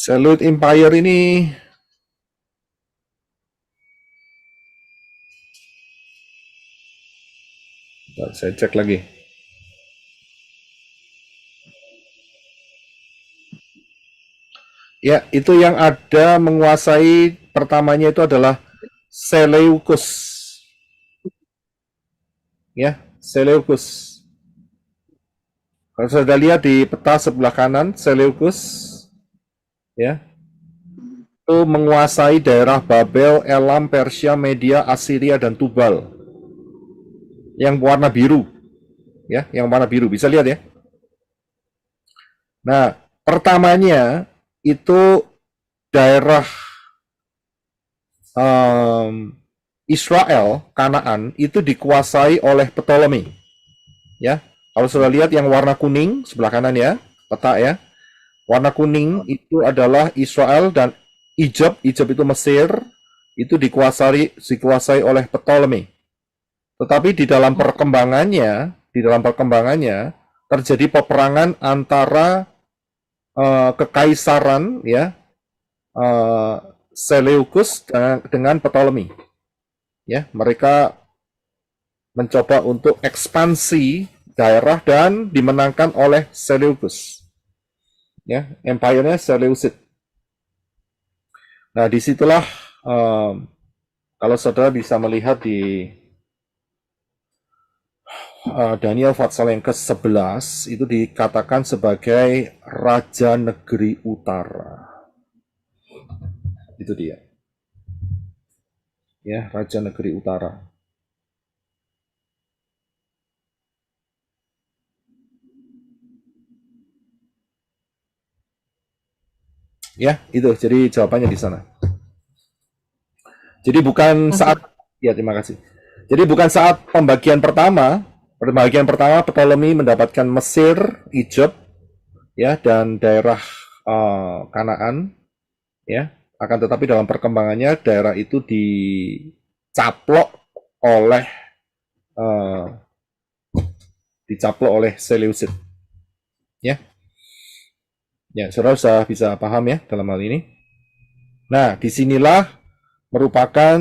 Seleucid Empire ini saya cek lagi. Ya, itu yang ada menguasai pertamanya itu adalah Seleucus. Ya, Seleucus. Kalau sudah lihat di peta sebelah kanan, Seleucus ya, itu menguasai daerah Babel, Elam, Persia, Media, Assyria, dan Tubal. Yang warna biru. Ya, yang warna biru. Bisa lihat ya. Nah, pertamanya itu daerah Israel, Kanaan, itu dikuasai oleh Ptolemy. Ya, kalau sudah lihat yang warna kuning sebelah kanan ya, peta ya. Warna kuning itu adalah Israel dan Egypt itu Mesir, itu dikuasai oleh Ptolemy. Tetapi di dalam perkembangannya terjadi peperangan antara kekaisaran ya Seleucus dengan Ptolemy. Ya, mereka mencoba untuk ekspansi daerah dan dimenangkan oleh Seleucus. Ya, empire-nya Seleucid. Nah, disitulah kalau saudara bisa melihat di Daniel pasal yang ke-11 itu dikatakan sebagai Raja Negeri Utara. Itu dia. Ya, Raja Negeri Utara. Ya, itu. Jadi jawabannya di sana. Jadi bukan saat ya, terima kasih. Jadi bukan saat pembagian pertama Ptolemy mendapatkan Mesir, Egypt ya, dan daerah Kanaan ya. Akan tetapi dalam perkembangannya daerah itu dicaplok oleh Seleucid. Ya. Ya, saudara bisa paham ya dalam hal ini. Nah, disinilah merupakan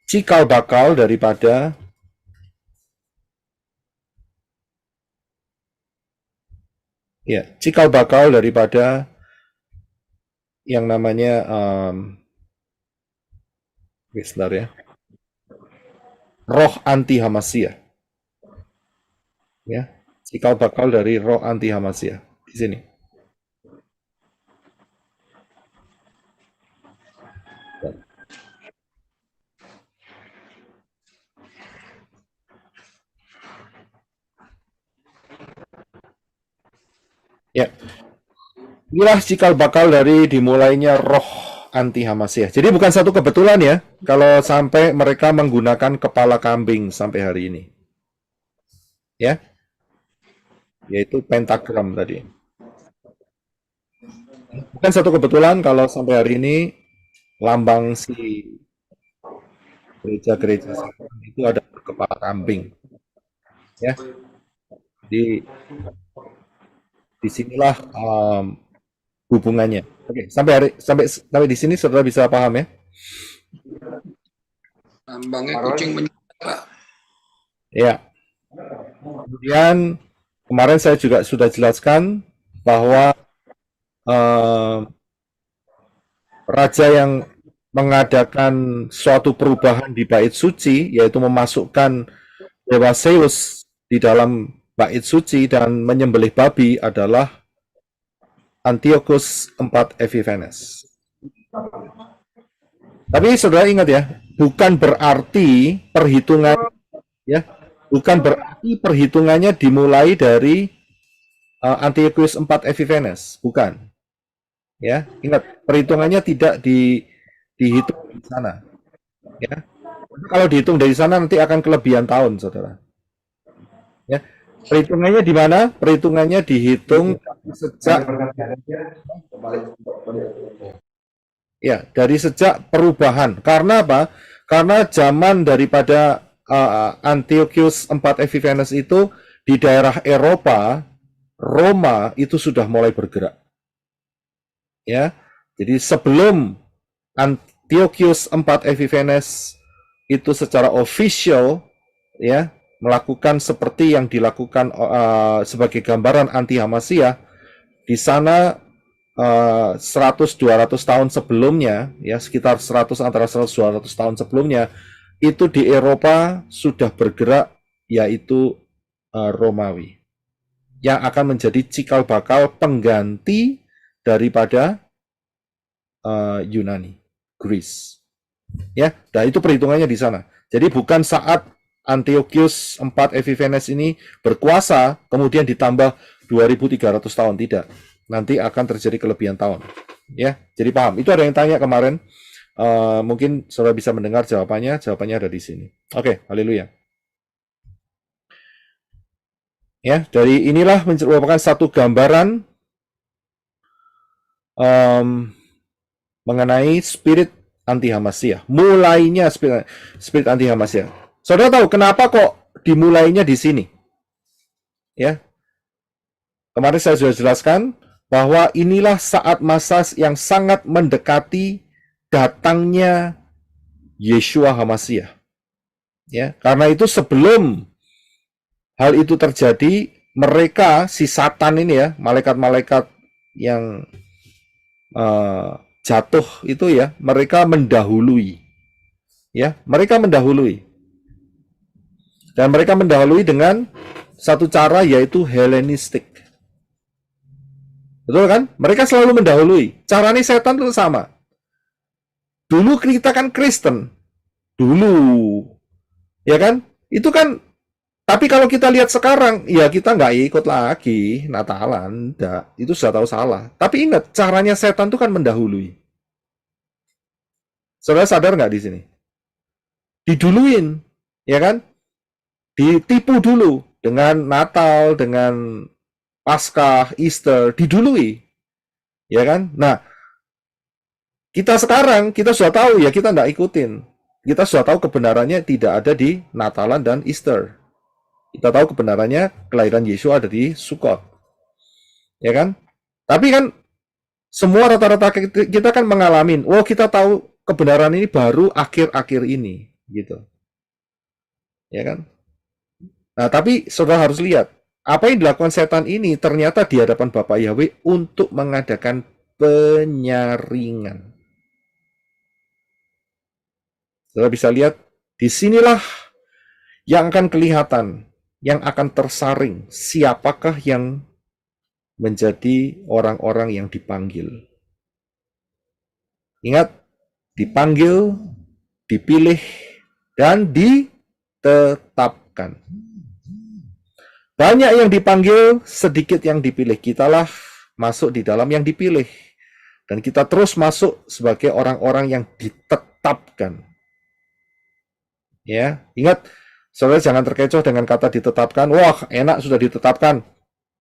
cikal bakal daripada yang namanya sebentar ya, roh anti Hamasiyah. Ya, cikal bakal dari roh anti Hamasiyah di sini. Ya, inilah cikal bakal dari dimulainya roh anti Hamasiyah. Jadi bukan satu kebetulan ya, kalau sampai mereka menggunakan kepala kambing sampai hari ini. Ya, yaitu pentagram tadi. Bukan satu kebetulan kalau sampai hari ini lambang si gereja-gereja itu ada kepala kambing. Ya, di sinilah hubungannya. Oke, sampai di sini saudara bisa paham ya? Lambangnya Pak Roy. kucing penjilat, Pak. Ya. Kemudian kemarin saya juga sudah jelaskan bahwa raja yang mengadakan suatu perubahan di bait suci, yaitu memasukkan dewa Zeus di dalam bait suci dan menyembelih babi, adalah Antiochus IV Epiphanes. Tapi saudara ingat ya, bukan berarti perhitungannya dimulai dari Antiochus IV Epiphanes, bukan. Ya, ingat, perhitungannya tidak dihitung di sana. Ya. Kalau dihitung dari sana nanti akan kelebihan tahun, saudara. Ya. Perhitungannya di mana? Perhitungannya dihitung sejak dari sejak perubahan. Karena apa? Karena zaman daripada Antiochus IV Epiphanes itu di daerah Eropa, Roma itu sudah mulai bergerak. Ya. Jadi sebelum Antiochus IV Epiphanes itu secara official ya melakukan seperti yang dilakukan sebagai gambaran anti Hamasiyah, di sana 100-200 tahun sebelumnya, ya sekitar antara 100-200 tahun sebelumnya, itu di Eropa sudah bergerak, yaitu Romawi, yang akan menjadi cikal bakal pengganti daripada Yunani, Greece. Ya, nah itu perhitungannya di sana. Jadi bukan saat Antiochus IV Epiphanes ini berkuasa, kemudian ditambah 2.300 tahun, tidak. Nanti akan terjadi kelebihan tahun. Ya, jadi paham. Itu ada yang tanya kemarin. Mungkin saudara bisa mendengar jawabannya. Jawabannya ada di sini. Oke, haleluya. Ya, dari inilah merupakan satu gambaran mengenai spirit anti Hamasiyah. Mulainya spirit anti Hamasiyah. Saudara tahu kenapa kok dimulainya di sini? Ya. Kemarin saya sudah jelaskan bahwa inilah saat masa yang sangat mendekati datangnya Yeshua Hamasiyah. Ya, karena itu sebelum hal itu terjadi, mereka si Satan ini ya, malaikat-malaikat yang jatuh itu ya, mereka mendahului. Ya, mereka mendahului. Dan mereka mendahului dengan satu cara, yaitu Helenistik. Betul kan? Mereka selalu mendahului. Caranya setan itu sama. Dulu kita kan Kristen. Dulu. Ya kan? Itu kan. Tapi kalau kita lihat sekarang, ya kita nggak ikut lagi Natalan. Enggak. Itu sudah tahu salah. Tapi ingat, caranya setan itu kan mendahului. Saudara sadar nggak di sini? Diduluin. Ya kan? Ditipu dulu dengan Natal, dengan Paskah, Easter, didului. Ya kan? Nah, kita sekarang, kita sudah tahu ya, kita tidak ikutin. Kita sudah tahu kebenarannya tidak ada di Natalan dan Easter. Kita tahu kebenarannya kelahiran Yesus ada di Sukkot. Ya kan? Tapi kan, semua rata-rata kita kan mengalami, oh kita tahu kebenaran ini baru akhir-akhir ini. Gitu. Ya kan? Nah, tapi saudara harus lihat, apa yang dilakukan setan ini ternyata di hadapan Bapa Yahweh untuk mengadakan penyaringan. Saudara bisa lihat, disinilah yang akan kelihatan, yang akan tersaring, siapakah yang menjadi orang-orang yang dipanggil. Ingat, dipanggil, dipilih, dan ditetapkan. Banyak yang dipanggil, sedikit yang dipilih. Kitalah masuk di dalam yang dipilih. Dan kita terus masuk sebagai orang-orang yang ditetapkan. Ya, ingat, saudara jangan terkecoh dengan kata ditetapkan. Wah, enak sudah ditetapkan.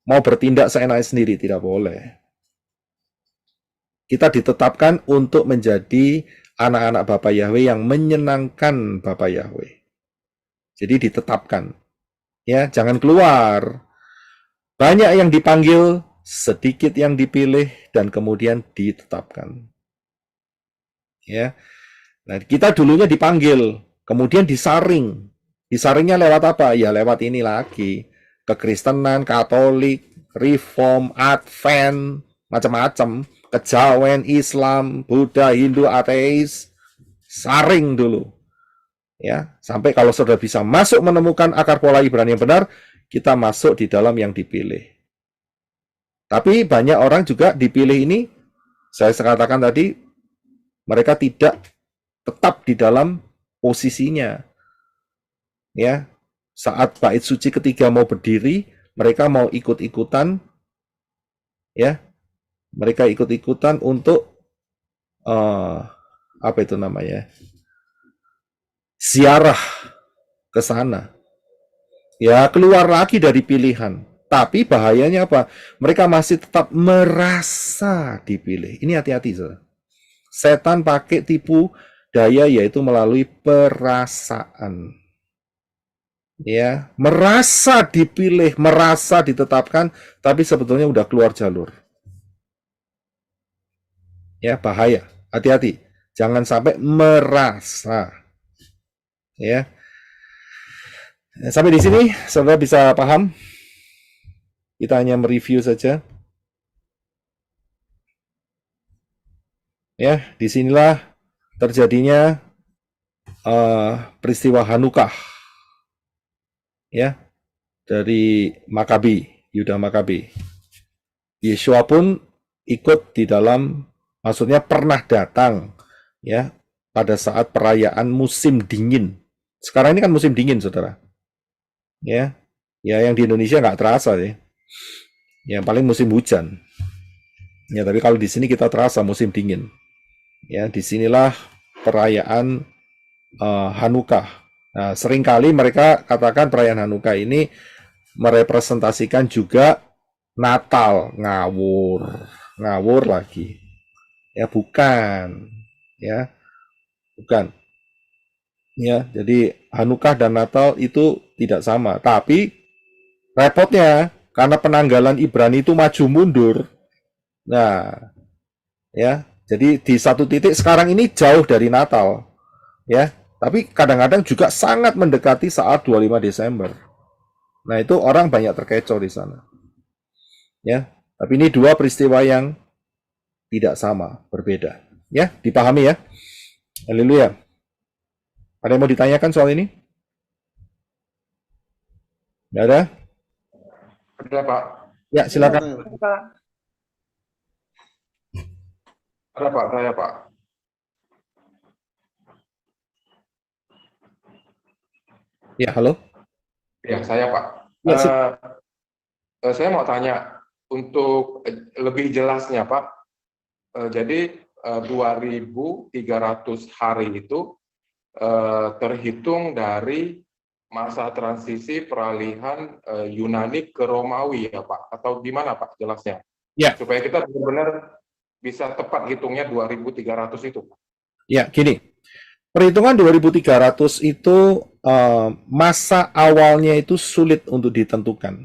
Mau bertindak seenaknya sendiri, tidak boleh. Kita ditetapkan untuk menjadi anak-anak Bapa Yahweh yang menyenangkan Bapa Yahweh. Jadi ditetapkan. Ya, jangan keluar. Banyak yang dipanggil, sedikit yang dipilih, dan kemudian ditetapkan. Ya, nah kita dulunya dipanggil, kemudian disaring. Disaringnya lewat apa? Ya lewat ini lagi. Kekristenan, Katolik, Reform, Advent, macam-macam. Kejawen, Islam, Buddha, Hindu, ateis. Saring dulu. Ya, sampai kalau sudah bisa masuk menemukan akar pola Ibrani yang benar, kita masuk di dalam yang dipilih. Tapi banyak orang juga dipilih ini, saya katakan tadi, mereka tidak tetap di dalam posisinya. Ya, saat bait suci ketiga mau berdiri, mereka mau ikut-ikutan, ya, mereka ikut-ikutan untuk apa itu namanya, ziarah ke sana. Ya, keluar lagi dari pilihan. Tapi bahayanya apa? Mereka masih tetap merasa dipilih. Ini hati-hati, saudara. Setan pakai tipu daya yaitu melalui perasaan. Ya, merasa dipilih, merasa ditetapkan, tapi sebetulnya udah keluar jalur. Ya, bahaya. Hati-hati. Jangan sampai merasa. Ya. Sampai di sini, saudara bisa paham? Kita hanya mereview saja. Ya, disinilah terjadinya peristiwa Hanukah. Ya, dari Makabi, Yuda Makabi. Yesua pun ikut di dalam, maksudnya pernah datang, ya, pada saat perayaan musim dingin. Sekarang ini kan musim dingin, saudara. Ya, ya yang di Indonesia nggak terasa ya. Yang paling musim hujan. Ya, tapi kalau di sini kita terasa musim dingin. Ya, disinilah perayaan Hanukah. Nah, seringkali mereka katakan perayaan Hanukah ini merepresentasikan juga Natal, ngawur lagi. Ya, bukan. Ya, bukan. Ya, jadi Hanukah dan Natal itu tidak sama. Tapi repotnya karena penanggalan Ibrani itu maju mundur. Nah, ya, jadi di satu titik sekarang ini jauh dari Natal. Ya, tapi kadang-kadang juga sangat mendekati saat 25 Desember. Nah, itu orang banyak terkecoh di sana. Ya, tapi ini dua peristiwa yang tidak sama, berbeda. Ya, dipahami ya. Haleluya. Ada yang mau ditanyakan soal ini? Tidak ada? Ada, Pak. Ya, silakan. Ada, Pak. Saya, Pak. Ya, halo. Ya, saya, Pak. Ya, Saya mau tanya, untuk lebih jelasnya, Pak. Jadi, 2.300 hari itu terhitung dari masa transisi peralihan Yunani ke Romawi, ya, Pak? Atau gimana, Pak, jelasnya? Ya. Supaya kita benar-benar bisa tepat hitungnya 2.300 itu, Pak. Ya, gini. Perhitungan 2.300 itu masa awalnya itu sulit untuk ditentukan.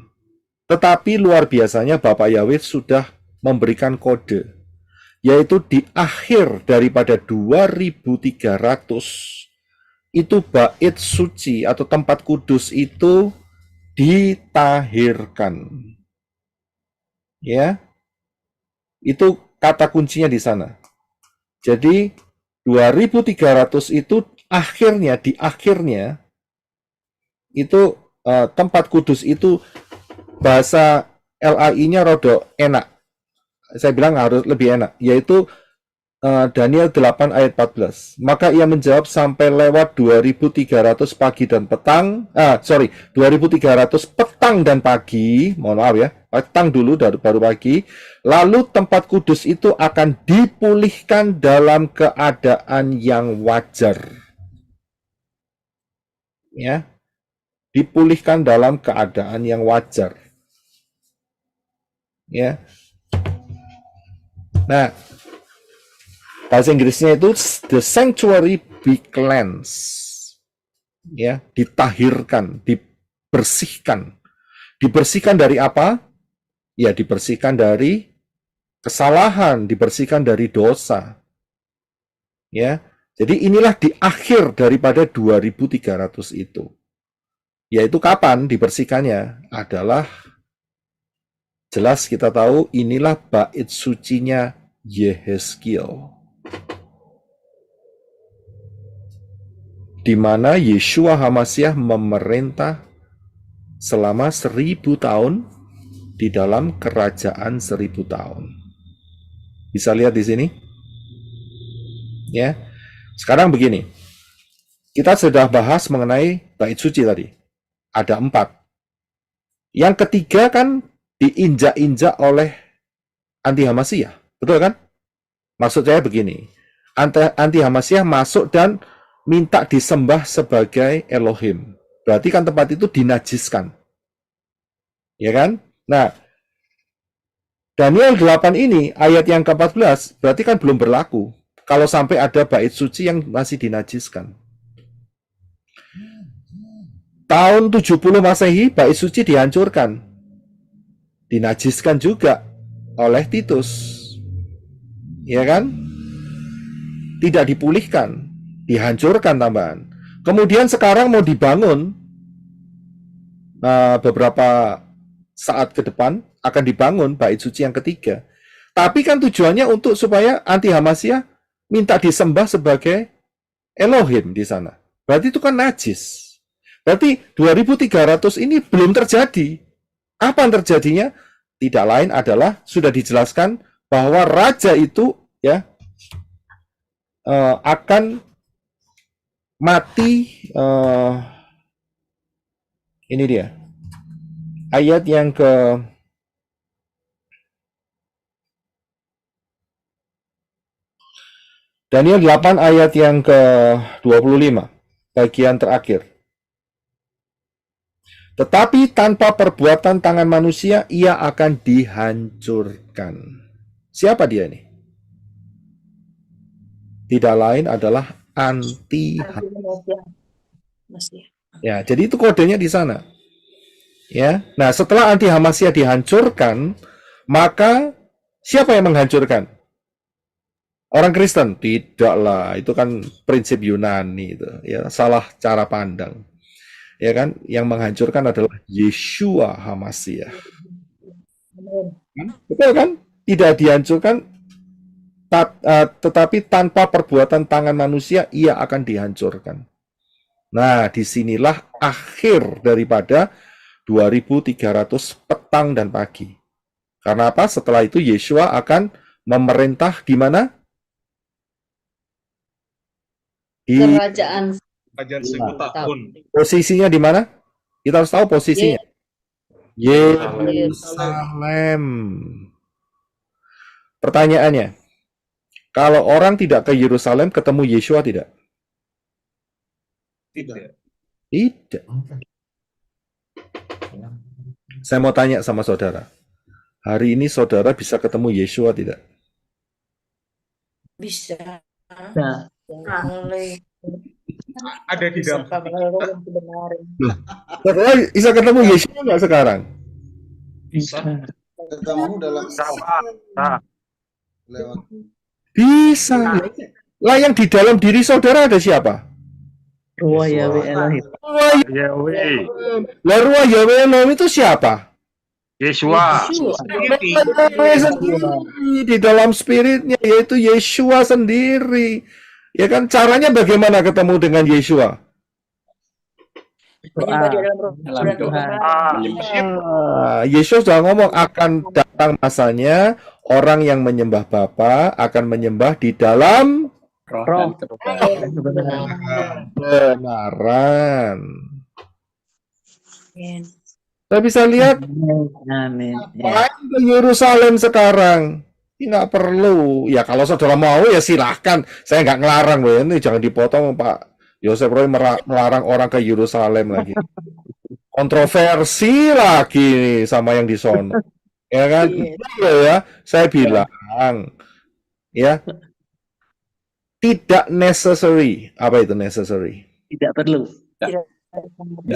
Tetapi luar biasanya Bapak Yahweh sudah memberikan kode. Yaitu di akhir daripada 2.300 itu bait suci atau tempat kudus itu ditahirkan. Ya. Itu kata kuncinya di sana. Jadi 2.300 itu di akhirnya itu tempat kudus itu bahasa LAI-nya rodok enak. Saya bilang harus lebih enak, yaitu Daniel 8 ayat 14. Maka ia menjawab sampai lewat 2.300 pagi dan petang. 2.300 petang dan pagi. Mohon maaf ya, petang dulu baru pagi. Lalu tempat kudus itu akan dipulihkan dalam keadaan yang wajar. Ya, dipulihkan dalam keadaan yang wajar. Ya. Nah, bahasa Inggrisnya itu the sanctuary be cleansed. Ya, ditahirkan, dibersihkan. Dibersihkan dari apa? Ya, dibersihkan dari kesalahan, dibersihkan dari dosa. Ya. Jadi inilah di akhir daripada 2300 itu. Yaitu kapan dibersihkannya? Adalah jelas kita tahu inilah bait sucinya Yehezkiel. Di mana Yeshua HaMashiach memerintah selama 1000 tahun di dalam kerajaan 1000 tahun. Bisa lihat di sini? Ya. Sekarang begini, kita sudah bahas mengenai bait suci tadi. Ada 4. Yang ketiga kan diinjak-injak oleh anti Hamasiyah, betul kan? Maksud saya begini, anti Hamasiyah masuk dan minta disembah sebagai Elohim. Berarti kan tempat itu dinajiskan. Ya kan? Nah, Daniel 8 ini, ayat yang ke-14, berarti kan belum berlaku. Kalau sampai ada bait suci yang masih dinajiskan. Tahun 70 Masehi, bait suci dihancurkan. Dinajiskan juga oleh Titus. Ya kan? Tidak dipulihkan, dihancurkan tambahan. Kemudian sekarang mau dibangun, beberapa saat ke depan akan dibangun bait suci yang ketiga. Tapi kan tujuannya untuk supaya anti Hamasiyah minta disembah sebagai Elohim di sana. Berarti itu kan najis. Berarti 2300 ini belum terjadi. Apa yang terjadinya? Tidak lain adalah sudah dijelaskan bahwa raja itu ya akan mati. Ini dia ayat yang ke Daniel 8 ayat yang ke-25, bagian terakhir. Tetapi tanpa perbuatan tangan manusia, ia akan dihancurkan. Siapa dia ini? Tidak lain adalah anti. Ya, jadi itu kodenya di sana. Ya, nah setelah anti Hamasiyah dihancurkan, maka siapa yang menghancurkan? Orang Kristen? Tidaklah, itu kan prinsip Yunani itu, ya, salah cara pandang. Ya kan, yang menghancurkan adalah Yeshua HaMashiach. Betul kan? Tidak dihancurkan, tetapi tanpa perbuatan tangan manusia ia akan dihancurkan. Nah, disinilah akhir daripada 2300 petang dan pagi. Karena apa? Setelah itu Yeshua akan memerintah di mana? Di Kerajaan 1000 tahun. posisinya di mana? Kita harus tahu posisinya. Yerusalem. Pertanyaannya, kalau orang tidak ke Yerusalem ketemu Yeshua tidak? Tidak. Tidak. Saya mau tanya sama saudara. Hari ini saudara bisa ketemu Yeshua tidak? Bisa. Nah, Ada di dalam. Saudara bisa ketemu Yeshua nggak sekarang? Bisa. Ketemu dalam lewat Bisa. Lah yang di dalam diri saudara ada siapa? Ruah Yahweh Elohim. Lah ruah Yahweh Elohim itu siapa? Yeshua. Sendiri di dalam spiritnya, yaitu Yeshua sendiri. Ya kan, caranya bagaimana ketemu dengan Yeshua? Dalam Tuhan. Yesus sudah ngomong akan datang masanya orang yang menyembah Bapa akan menyembah di dalam Roh. kebenaran. Saya bisa lihat Amin. main ke Yerusalem sekarang. Ini nggak perlu. Ya kalau saudara mau ya silahkan. Saya nggak ngelarang loh. Ini jangan dipotong Pak Yosef Roy melarang orang ke Yerusalem lagi. Kontroversi lagi sama yang di sono. Ya kan? Ya, saya bilang ya tidak necessary. Apa itu necessary? Tidak perlu.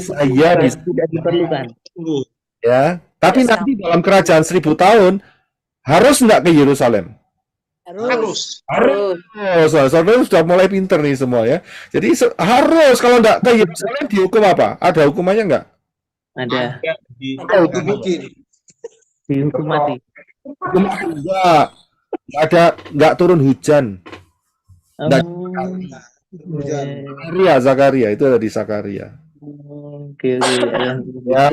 Saya Tidak diperlukan. ya, tapi nanti dalam kerajaan 1000 tahun harus enggak ke Yerusalem? Harus. Saudara sudah mulai pinter nih semua ya. Jadi harus, kalau enggak ke Yerusalem dihukum apa? Ada hukumannya enggak? Ada. Dihukum mati. Enggak. Enggak turun hujan. Enggak. Zakaria itu ada di Zakaria. Oke. Ya,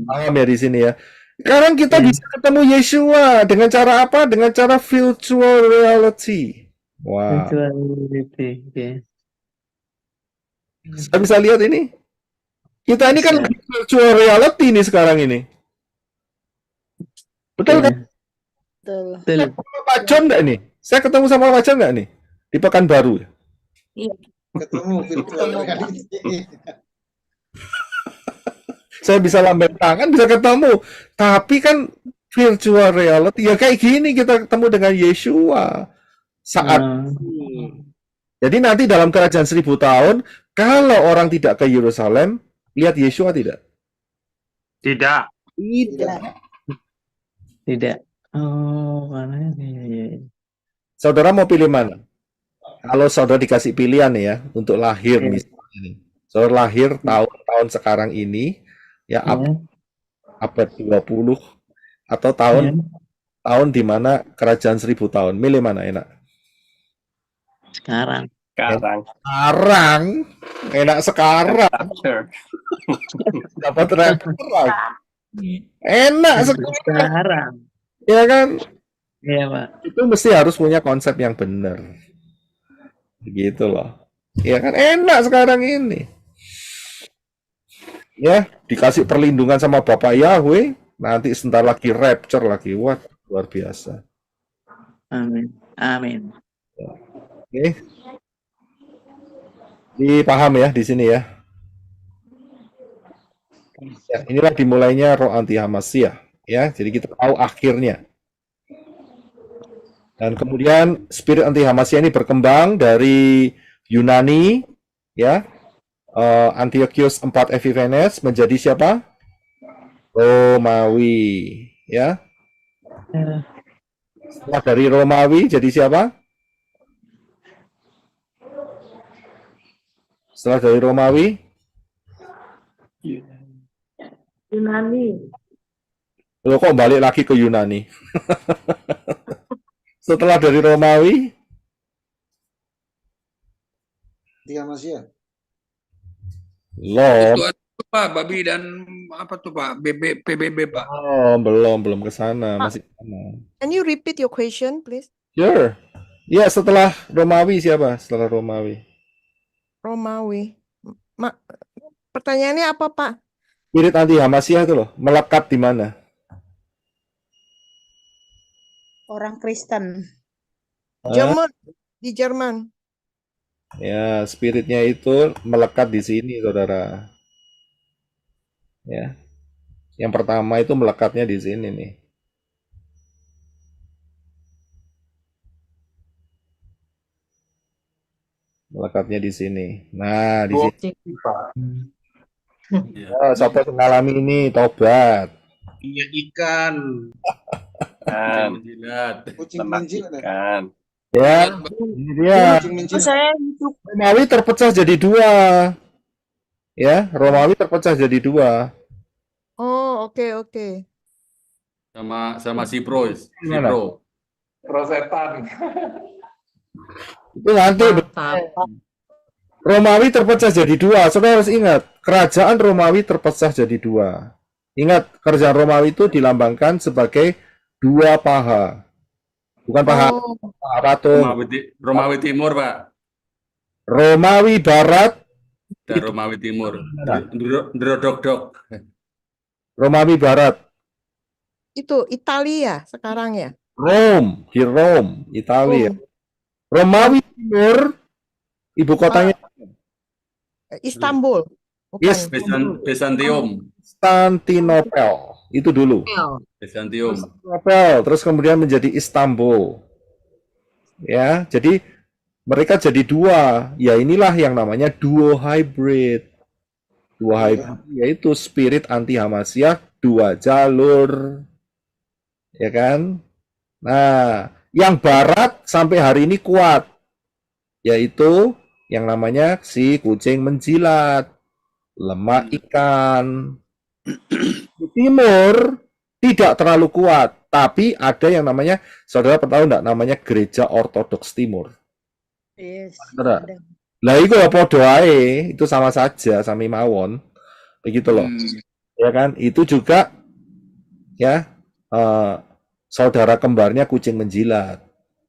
paham ya di sini ya. Sekarang kita bisa ketemu Yeshua dengan cara apa? Dengan cara virtual reality. Wow. Virtual reality. Oke. Saya bisa lihat ini. Kita ini kan virtual reality nih sekarang ini. Betul kan? Betul. Pak John nggak nih? Saya ketemu sama Pak John nggak nih? Di Pekanbaru. Iya. Ketemu virtual reality. Saya bisa lambaikan tangan, bisa ketemu. Tapi kan virtual reality, ya kayak gini kita ketemu dengan Yeshua. Saat Jadi nanti dalam kerajaan 1000 tahun, kalau orang tidak ke Yerusalem, lihat Yeshua tidak? Tidak. Tidak. Oh, karena ya. Saudara mau pilih mana? Kalau saudara dikasih pilihan ya, untuk lahir misalnya ini. Saudara lahir tahun sekarang ini, ya abad 20 atau tahun di mana kerajaan 1000 tahun. Milih mana enak? Sekarang. Enak sekarang. Dapat raptor. Enak sekarang. Ya kan? Iya, Pak. Itu mesti harus punya konsep yang benar. Begitu loh. Ya kan enak sekarang ini. Ya, dikasih perlindungan sama Bapak Yahweh, nanti sebentar lagi rapture lagi. Wah, luar biasa. Amin. Oke. Dipaham ya di sini ya. Ya, inilah dimulainya roh anti Hamasyah ya. Jadi kita tahu akhirnya. Dan kemudian spirit anti Hamasyah ini berkembang dari Yunani ya. Antiochus IV Epiphanes menjadi siapa? Romawi ya. Setelah dari Romawi jadi siapa? Setelah dari Romawi Yunani. Loh, kok balik lagi ke Yunani? Setelah dari Romawi Tiga Masya. Lom. Itu Pak, babi dan apa tuh Pak? PBB Pak. Oh, belum ke sana, masih ke sana. Can you repeat your question, please? Sure. Ya, setelah Romawi siapa? Setelah Romawi. Romawi. Pertanyaannya apa, Pak? Spirit anti Hamasyah itu loh, melekat di mana? Orang Kristen. Jerman. Di Jerman. Ya, spiritnya itu melekat di sini, saudara. Ya, yang pertama itu melekatnya di sini nih. Melekatnya di sini. Nah, di sini. Ya, siapa yang mengalami ini tobat. Iya ikan. Kucing menjilat. Ya, ini dia. Romawi terpecah jadi dua. Ya, Romawi terpecah jadi dua. Oh, oke. Sama Sipro. Rosetan. Itu nanti Romawi terpecah jadi dua. Saudara harus ingat, kerajaan Romawi terpecah jadi dua. Ingat, kerajaan Romawi itu dilambangkan sebagai dua paha. Bukan paha patung. Romawi Timur, Pak. Romawi Barat Dan Romawi Timur. Drodok. Romawi Barat. Itu Italia sekarang ya? Di Rome, Italia. Romawi Timur, ibu kotanya Istanbul. Yes, Byzantium. Konstantinopel. Itu dulu. Byzantium. Terus kemudian menjadi Istanbul. Ya, jadi mereka jadi dua. Ya inilah yang namanya duo hybrid. Duo hybrid yaitu spirit anti Hamasyah, dua jalur. Ya kan? Nah, Yang barat sampai hari ini kuat, yaitu yang namanya si kucing menjilat, lemak ikan. Di timur tidak terlalu kuat, tapi ada yang namanya, saudara tahu enggak, namanya Gereja Ortodoks Timur. Yes. Saudara. Lah itu ya podo ae, itu sama saja sami mawon. Begitu loh. Ya kan? Itu juga ya saudara kembarnya kucing menjilat.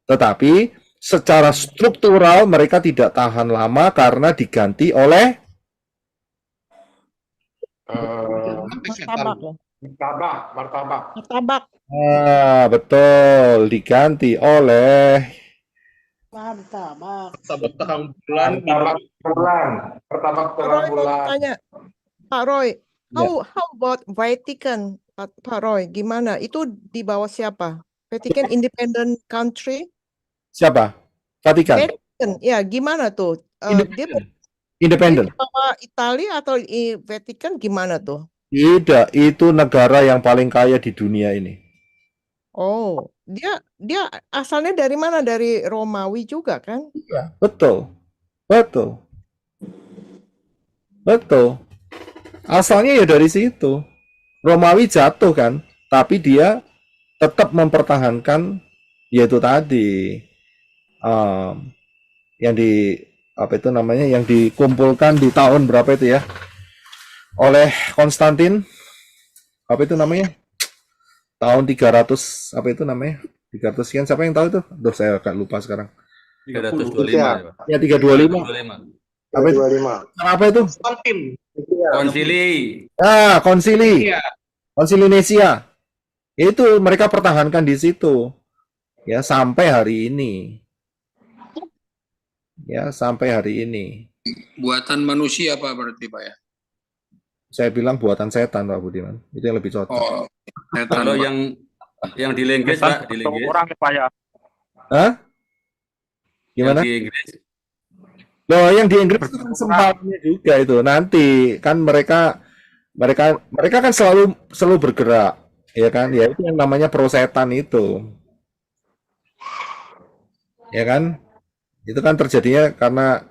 Tetapi secara struktural mereka tidak tahan lama karena diganti oleh Martabak ya. Martabak. betul, diganti oleh Martabak. Terang bulan. Martabak Pak terang Roy mau bulan. tanya, Pak Roy, Ya. how about Vatican, Pak Roy? Gimana? Itu di bawah siapa? Vatican independent country? siapa? Vatikan. Vatican, ya gimana tuh? Dia Independen. di bawah Italia atau Vatikan gimana tuh? Tidak, itu negara yang paling kaya di dunia ini. Oh, dia asalnya dari mana? Dari Romawi juga kan? Iya, betul. Betul. Betul. Asalnya ya dari situ. Romawi jatuh kan, tapi dia tetap mempertahankan yaitu tadi yang di apa itu namanya, yang dikumpulkan di tahun berapa itu ya, oleh Konstantin, apa itu namanya, tahun 300 apa itu namanya, 300 sekian, siapa yang tahu itu? Duh, saya agak lupa sekarang. 325 ya, Pak. Ya 325. 325. Apa itu? Apa itu? Konsili. Konsili. Konsili Nicea. Itu mereka pertahankan di situ. Ya, sampai hari ini. Ya, sampai hari ini. Buatan manusia Pak berarti Pak ya? Saya bilang buatan setan Pak Budiman. Itu yang lebih cocok. Oh, setan, Kalau Pak. yang di Inggris, Pak, di Inggris. Orang Pak ya. Hah? Gimana? Yang di Inggris. Loh, yang di Inggris itu kan sempatnya juga itu. Nanti kan mereka kan selalu bergerak, ya kan? Ya itu yang namanya prosetan itu. Ya kan? Itu kan terjadinya karena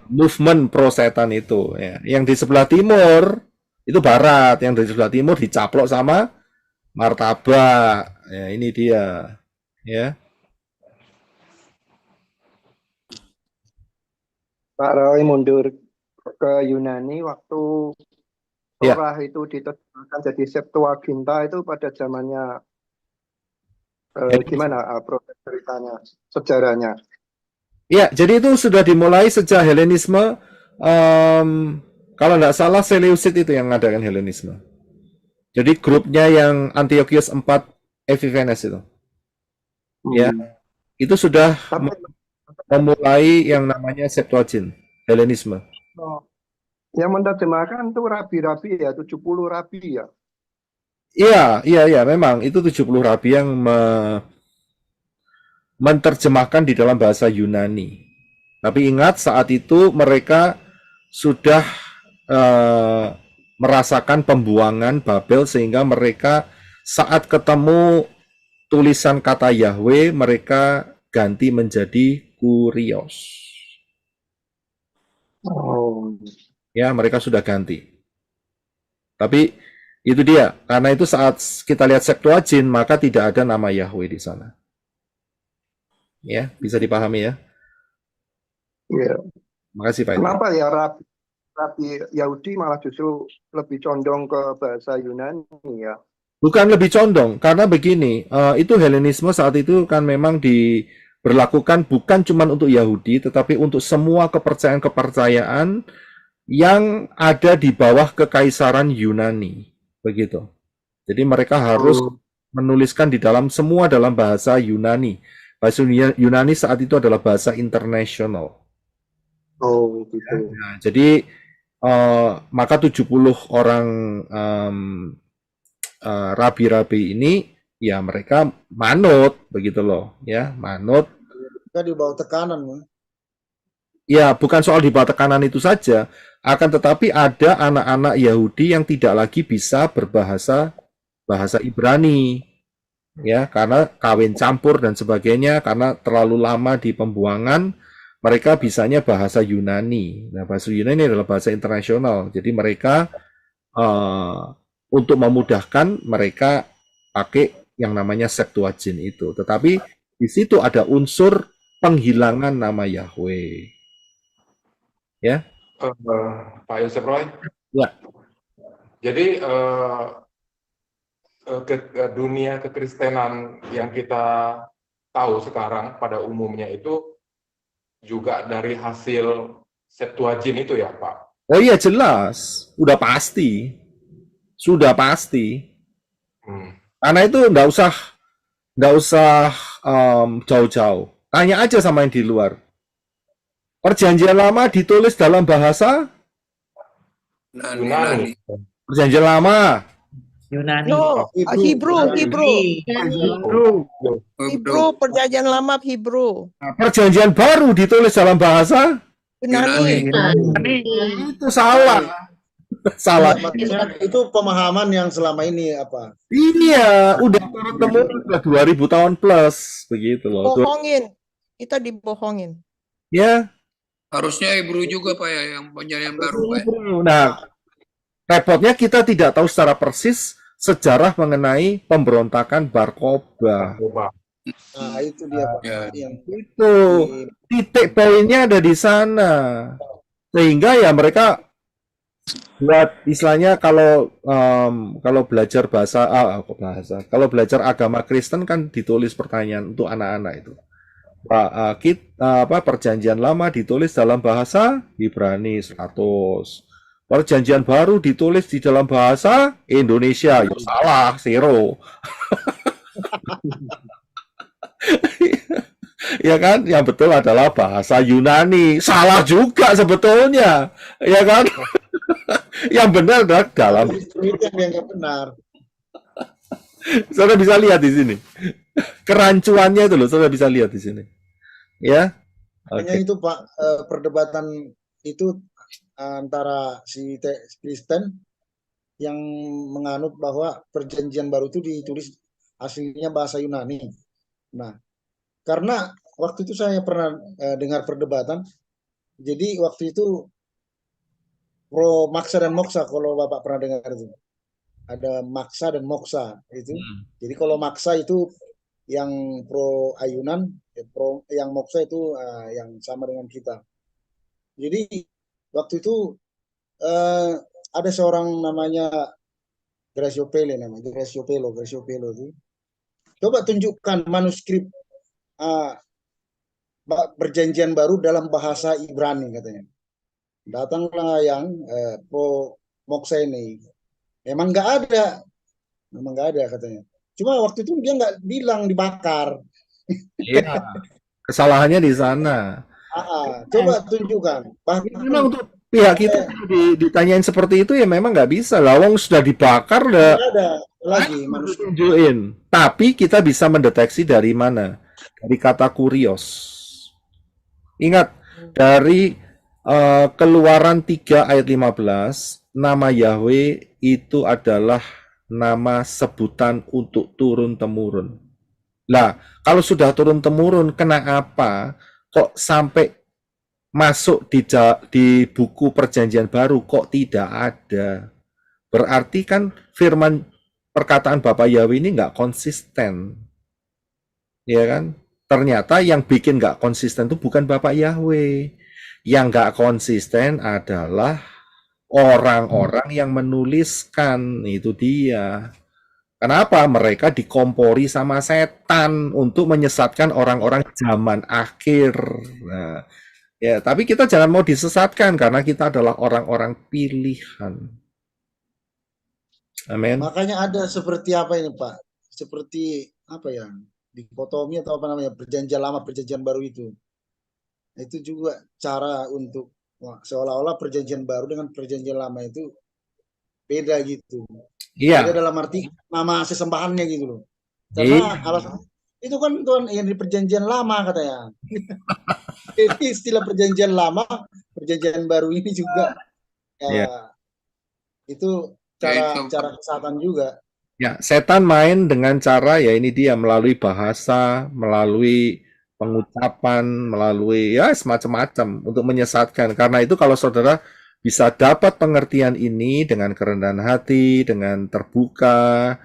movement prosetan itu ya. Yang di sebelah timur itu barat, yang di sebelah timur dicaplok sama martabak. Ya, ini dia. Ya. Pak Roy mundur ke Yunani waktu Ya. Torah itu diterjemahkan jadi Septuaginta itu pada zamannya gimana proses ceritanya, sejarahnya? Ya, jadi itu sudah dimulai sejak Helenisme. Kalau nggak salah Seleucid itu yang mengadakan Helenisme. Jadi grupnya yang Antiochus IV Epiphanes itu. Ya, itu sudah memulai yang namanya Septuagint, Helenisme. Oh, yang menerjemahkan itu rabi-rabi ya, 70 rabi ya. Iya, memang itu 70 rabi yang menerjemahkan di dalam bahasa Yunani. Tapi ingat saat itu mereka sudah merasakan pembuangan Babel sehingga mereka saat ketemu tulisan kata Yahweh mereka ganti menjadi Kurios. Oh. Ya, mereka sudah ganti. Tapi itu dia, karena itu saat kita lihat Septuagint maka tidak ada nama Yahweh di sana. Ya, bisa dipahami ya. Iya. Makasih Pak. Kenapa ya rabi Yahudi malah justru lebih condong ke bahasa Yunani ya? Bukan lebih condong, karena begini, itu Helenisme saat itu kan memang diberlakukan bukan cuma untuk Yahudi, tetapi untuk semua kepercayaan-kepercayaan yang ada di bawah kekaisaran Yunani, begitu. Jadi mereka harus menuliskan di dalam semua dalam bahasa Yunani. Bahasa Yunani saat itu adalah bahasa internasional. Oh, gitu. Nah, jadi maka 70 orang rabi-rabi ini ya mereka manut begitu loh, ya, manut. Kita di bawah tekanan, ya. Ya, bukan soal di bawah tekanan itu saja, akan tetapi ada anak-anak Yahudi yang tidak lagi bisa berbahasa bahasa Ibrani. ya, karena kawin campur dan sebagainya, karena terlalu lama di pembuangan, mereka bisanya bahasa Yunani. Nah, bahasa Yunani adalah bahasa internasional, jadi mereka untuk memudahkan mereka pakai yang namanya Septuagint itu. Tetapi di situ ada unsur penghilangan nama Yahweh. Ya. Pak Yosef Roy. Ya. Jadi dunia kekristenan yang kita tahu sekarang pada umumnya itu juga dari hasil Septuagint itu ya, Pak? Oh iya, jelas, sudah pasti. Karena itu nggak usah jauh-jauh. Tanya aja sama yang di luar. Perjanjian Lama ditulis dalam bahasa Yunani. Perjanjian Lama. Yunani. No, Hebrew. Perjanjian Lama Hebrew. Perjanjian Baru ditulis dalam bahasa Yunani. Itu salah. Salah. Itu pemahaman yang selama ini apa? Iya, udah turun-temurun udah 2000 tahun plus begitu loh. Bohongin. Kita dibohongin. Ya. Harusnya Hebrew juga Pak ya, yang perjanjian baru Pak. Nah, repotnya kita tidak tahu secara persis sejarah mengenai pemberontakan Bar Kokhba. Nah, itu dia Pak. Yang itu titik poinnya ada di sana. Sehingga ya mereka buat istilahnya kalau belajar kalau belajar agama Kristen kan ditulis pertanyaan untuk anak-anak itu. Perjanjian Lama ditulis dalam bahasa Ibrani 100. Perjanjian Baru ditulis di dalam bahasa Indonesia. Ya salah, zero. Ya kan? Yang betul adalah bahasa Yunani. Salah juga sebetulnya. Ya kan? Yang benar adalah dalam yang benar. Saudara bisa lihat di sini. Kerancuannya itu loh, saudara bisa lihat di sini. Ya. Hanya itu Pak, perdebatan itu antara si Kristen yang menganut bahwa perjanjian baru itu ditulis aslinya bahasa Yunani. Nah, karena waktu itu saya pernah dengar perdebatan, jadi waktu itu pro maksa dan moksa, kalau Bapak pernah dengar itu. Ada maksa dan moksa itu. Jadi kalau maksa itu yang pro ayunan, yang moksa itu yang sama dengan kita. Jadi waktu itu ada seorang namanya Gracio Pelo itu. Coba tunjukkan manuskrip perjanjian baru dalam bahasa Ibrani katanya. Datanglah yang pro moksa ini. Memang nggak ada katanya. Cuma waktu itu dia nggak bilang dibakar. Iya, kesalahannya di sana. Coba tunjukkan. Memang untuk pihak kita ditanyain seperti itu ya memang nggak bisa. Lawang sudah dibakar udah. Nggak ada lagi manusia. Tunjukin. Tapi kita bisa mendeteksi dari mana? Dari kata kurios. Ingat dari Keluaran 3 ayat 15, nama Yahweh itu adalah nama sebutan untuk turun-temurun. Lah, kalau sudah turun-temurun, kenapa kok sampai masuk di buku perjanjian baru kok tidak ada? Berarti kan firman perkataan Bapak Yahweh ini nggak konsisten. Ya kan? Ternyata yang bikin nggak konsisten itu bukan Bapak Yahweh. Yang nggak konsisten adalah orang-orang yang menuliskan, itu dia. Kenapa? Mereka dikompori sama setan untuk menyesatkan orang-orang zaman akhir. Nah, ya, tapi kita jangan mau disesatkan karena kita adalah orang-orang pilihan. Amin. Makanya ada seperti apa ini Pak? Seperti apa ya? Dikotomi atau apa namanya? Perjanjian lama, perjanjian baru itu. Itu juga cara untuk seolah-olah perjanjian baru dengan perjanjian lama itu beda gitu. Iya. Beda dalam arti nama sesembahannya gitu loh. Karena alasan itu kan Tuhan yang di perjanjian lama katanya. Jadi istilah perjanjian lama, perjanjian baru ini juga itu cara kesatuan juga. Ya, setan main dengan cara ya ini dia melalui bahasa, melalui pengucapan, melalui ya semacam-macam untuk menyesatkan. Karena itu kalau saudara bisa dapat pengertian ini dengan kerendahan hati, dengan terbuka,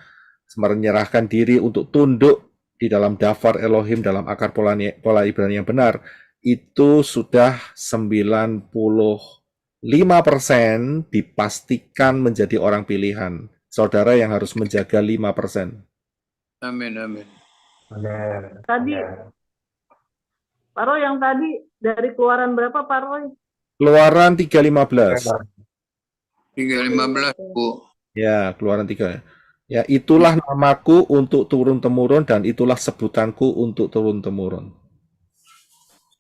menyerahkan diri untuk tunduk di dalam daftar Elohim dalam akar pola Ibrani yang benar, itu sudah 95% dipastikan menjadi orang pilihan. Saudara yang harus menjaga 5%. Amin, amin. Tadi, Pak Roy, yang tadi dari keluaran berapa, Pak Roy? Keluaran 3:15. 3:15, Bu. Ya, keluaran 3. Ya, itulah namaku untuk turun-temurun dan itulah sebutanku untuk turun-temurun.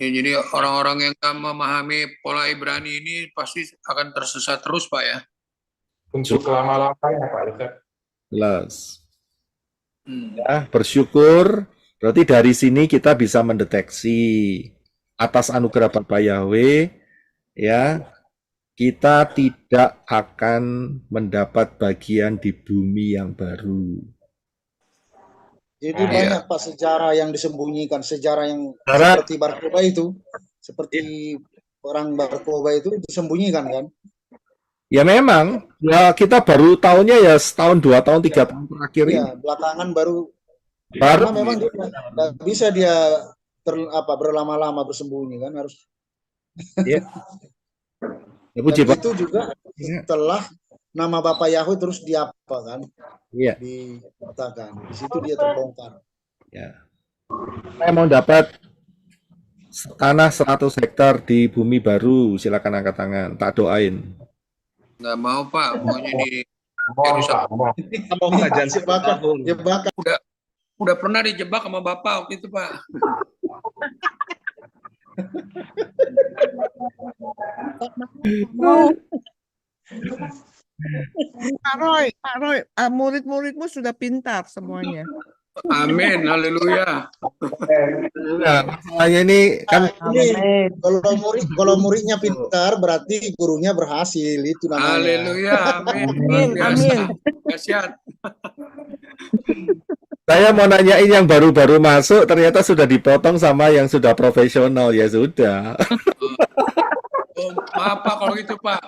Ya, jadi orang-orang yang nggak memahami pola Ibrani ini pasti akan tersesat terus, Pak ya. Untuk selama-lamanya, Pak Yosef. Jelas. Ya, bersyukur. Berarti dari sini kita bisa mendeteksi atas anugerah Bapa Yahweh, ya, kita tidak akan mendapat bagian di bumi yang baru. Jadi banyak Pak sejarah yang disembunyikan, sejarah yang seperti Barkoba itu, seperti orang Barkoba itu disembunyikan kan? Ya memang, ya kita baru tahunya ya setahun, 2 tahun, 3 tahun terakhir ini. Ya, belakangan baru karena memang dia nggak bisa dia berlama-lama bersembunyi kan harus. Ya. Ya, Dan itu juga setelah nama Bapak Yahweh terus diapa kan? Iya. Dikatakan. Di situ dia terbongkar. Ya. Saya mau dapat tanah 100 hektar di bumi baru, silakan angkat tangan, tak doain. Nggak mau, Pak, maunya di Jebakan. Udah pernah dijebak sama Bapak waktu itu, Pak. Pak Roy, murid-muridmu sudah pintar semuanya. Amin, haleluya. Nah, masalahnya ini kan kalau muridnya pintar berarti gurunya berhasil, itu namanya. Haleluya, amin. Amin. Dahsyat. Saya mau nanyain yang baru-baru masuk ternyata sudah dipotong sama yang sudah profesional, ya sudah. Oh, maaf Pak kalau gitu Pak.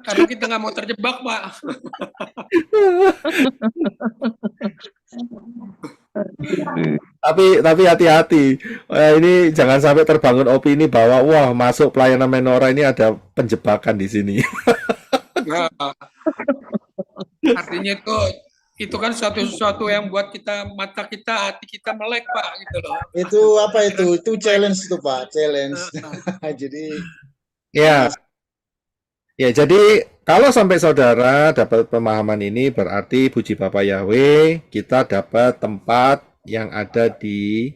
Karena kita nggak mau terjebak Pak. Tapi hati-hati. Ini jangan sampai terbangun opini bahwa wah masuk pelayanan menora ini ada penjebakan di sini. Nah, artinya itu kan sesuatu yang buat kita mata kita, hati kita melek Pak gitu loh. Itu apa itu? Itu challenge tuh Pak, challenge. Jadi Ya, jadi kalau sampai saudara dapat pemahaman ini berarti puji Bapa Yahweh, kita dapat tempat yang ada di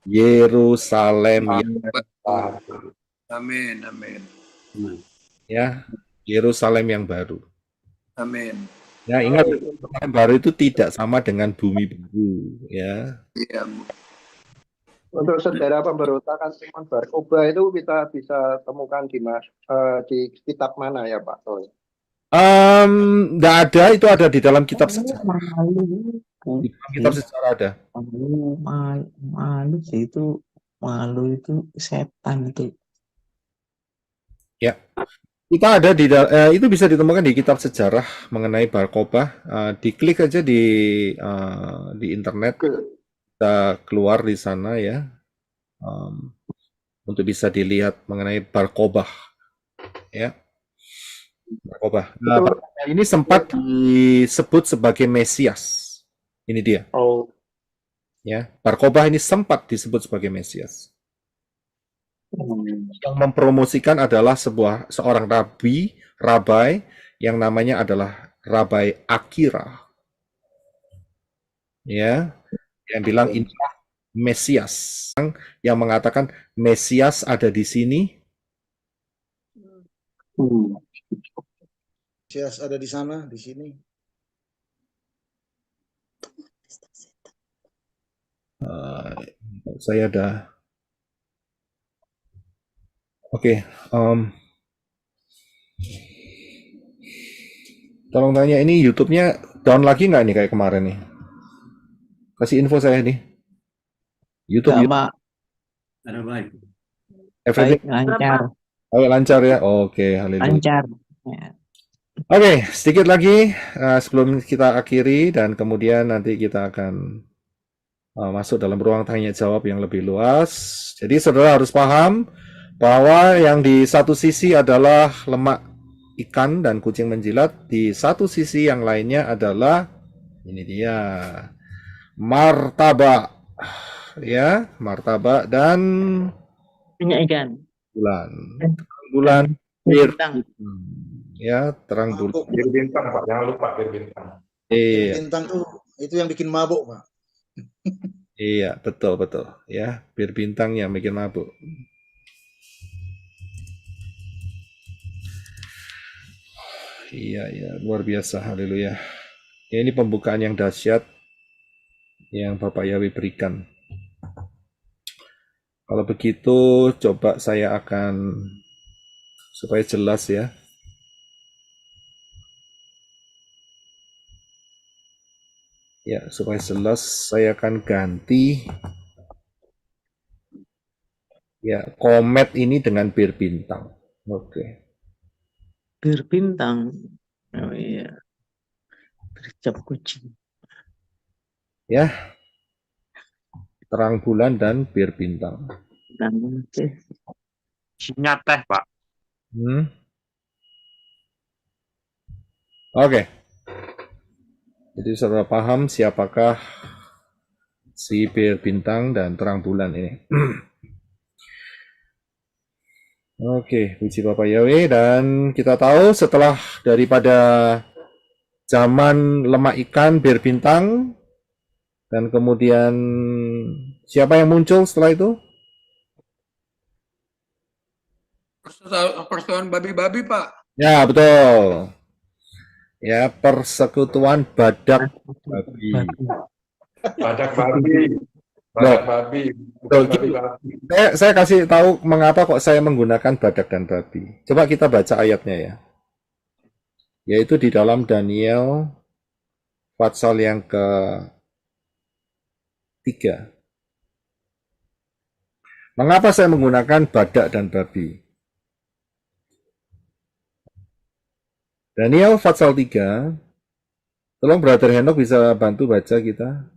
Yerusalem. Amin, amin. Ya, Yerusalem yang baru. Amin. Ya, ingat Yerusalem baru itu tidak sama dengan bumi baru, ya. Iya, Bu. Untuk saudara pemberontakan Simon Barkoba itu kita bisa temukan di kitab mana ya Pak Roy? Nggak ada, itu ada di dalam kitab sejarah. Di dalam kitab sejarah ada. Malu sih itu, malu itu setan itu. Ya, kita ada itu bisa ditemukan di kitab sejarah mengenai Barkoba. Diklik aja di internet. Kita keluar di sana ya, untuk bisa dilihat mengenai Barkoba, ya. Barkoba. Ini sempat disebut sebagai Mesias. Ini dia. Oh. Ya, Barkoba ini sempat disebut sebagai Mesias. Yang mempromosikan adalah seorang rabai yang namanya adalah Rabai Akira. Ya. Yang bilang inilah Mesias, yang mengatakan Mesias ada di sini. Mesias ada di sana, di sini. Saya ada. Oke. Tolong tanya ini YouTube-nya down lagi nggak nih kayak kemarin nih? Kasih info saya nih. YouTube. Pak. Ada baik. Everything Lancar. lancar ya. Oke, haleluya. Lancar. Ya. Oke, sedikit lagi sebelum kita akhiri dan kemudian nanti kita akan masuk dalam ruang tanya jawab yang lebih luas. Jadi saudara harus paham bahwa yang di satu sisi adalah lemak ikan dan kucing menjilat, di satu sisi yang lainnya adalah ini dia martabak, ya martabak dan Minyak ikan. bulan bir. Bintang. Ya, terang bulan. Bir bintang, Pak. Jangan lupa bir bintang. Iya. Bintang tuh itu yang bikin mabuk, Pak. Iya, betul. Ya, bir bintang yang bikin mabuk. Iya, luar biasa, haleluya. Ya, ini pembukaan yang dahsyat yang Bapak Yahweh berikan. Kalau begitu, coba saya akan supaya jelas ya. Ya, supaya jelas saya akan ganti ya komet ini dengan bir bintang. Oke. Bir bintang. Oh iya. Bercap kucing. Ya. Terang bulan dan bir bintang. Isinya teh, Pak. Oke. Jadi saudara paham siapakah si bir bintang dan terang bulan ini. Oke, puji Bapak Yahweh. Dan kita tahu setelah daripada zaman lemak ikan, bir bintang, dan kemudian siapa yang muncul setelah itu? Persekutuan babi-babi, Pak. Ya, betul. Ya, persekutuan badak babi. Badak babi. Badak babi. Bukan babi-babi. Saya kasih tahu mengapa kok saya menggunakan badak dan babi. Coba kita baca ayatnya ya. Yaitu di dalam Daniel pasal yang ke-3. Mengapa saya menggunakan badak dan babi? Daniel pasal 3. Tolong Brother Henok bisa bantu baca kita.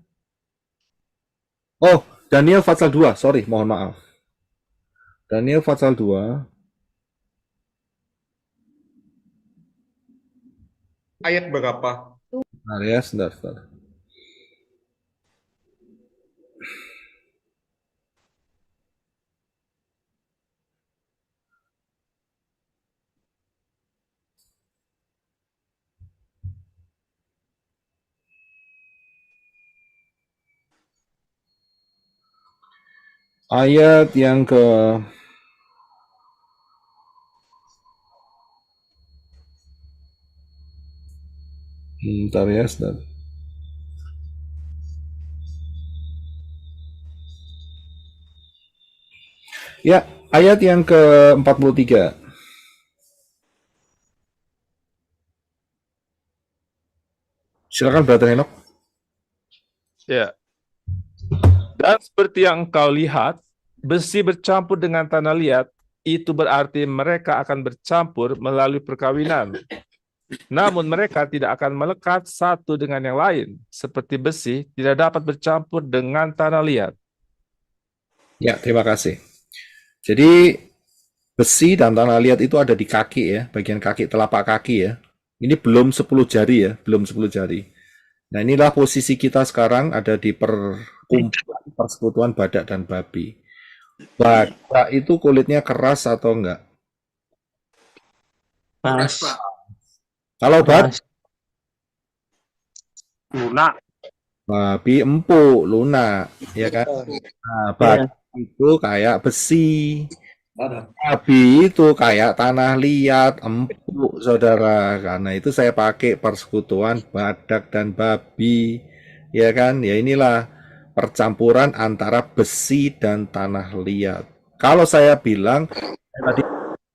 Oh, Daniel pasal 2. Sorry, mohon maaf. Daniel pasal 2. Ayat berapa? Nah, ya, sebentar. Ayat yang ke bentar ya, sebentar. Ya, ayat yang ke-43. Silakan Brother Henok. Ya. Dan seperti yang engkau lihat, besi bercampur dengan tanah liat, itu berarti mereka akan bercampur melalui perkawinan. Namun mereka tidak akan melekat satu dengan yang lain, seperti besi tidak dapat bercampur dengan tanah liat. Ya, terima kasih. Jadi besi dan tanah liat itu ada di kaki ya, bagian kaki, telapak kaki ya. Ini belum 10 jari ya, belum 10 jari. Nah, inilah posisi kita sekarang ada di persekutuan badak dan babi. Badak itu kulitnya keras atau enggak? Keras. Kalau badak Lunak. babi empuk, lunak, ya kan? Nah, badak itu kayak besi. Babi itu kayak tanah liat, empuk, saudara. Karena itu saya pakai persekutuan badak dan babi, ya kan? Ya inilah percampuran antara besi dan tanah liat. Kalau saya bilang tadi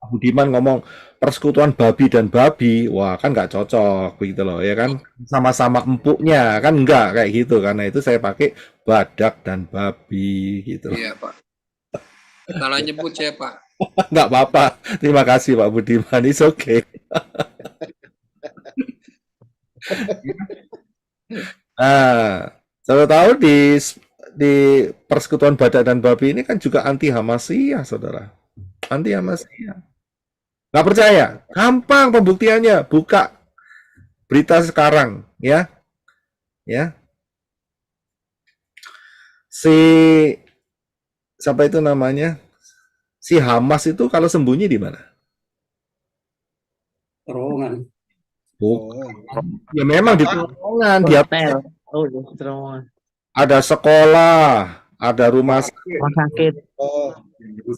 Budiman ngomong persekutuan babi dan babi, wah kan nggak cocok begitu loh, ya kan? Sama-sama empuknya kan enggak kayak gitu. Karena itu saya pakai badak dan babi gitu loh. Iya, Pak. Salah nyebut saya, Pak. Nggak apa-apa. Terima kasih Pak Budiman. It's okay. Nah, saya tahu di persekutuan badak dan babi ini kan juga anti Hamasiyah, saudara. Anti Hamasiyah. Nggak percaya? Gampang pembuktiannya. Buka berita sekarang, ya. Ya. Siapa itu namanya? Si Hamas itu kalau sembunyi di mana? Terowongan. Bukan. Ya memang di terowongan, di Hotel. Oh, di terowongan. ada sekolah, ada rumah sakit, Rumah sakit.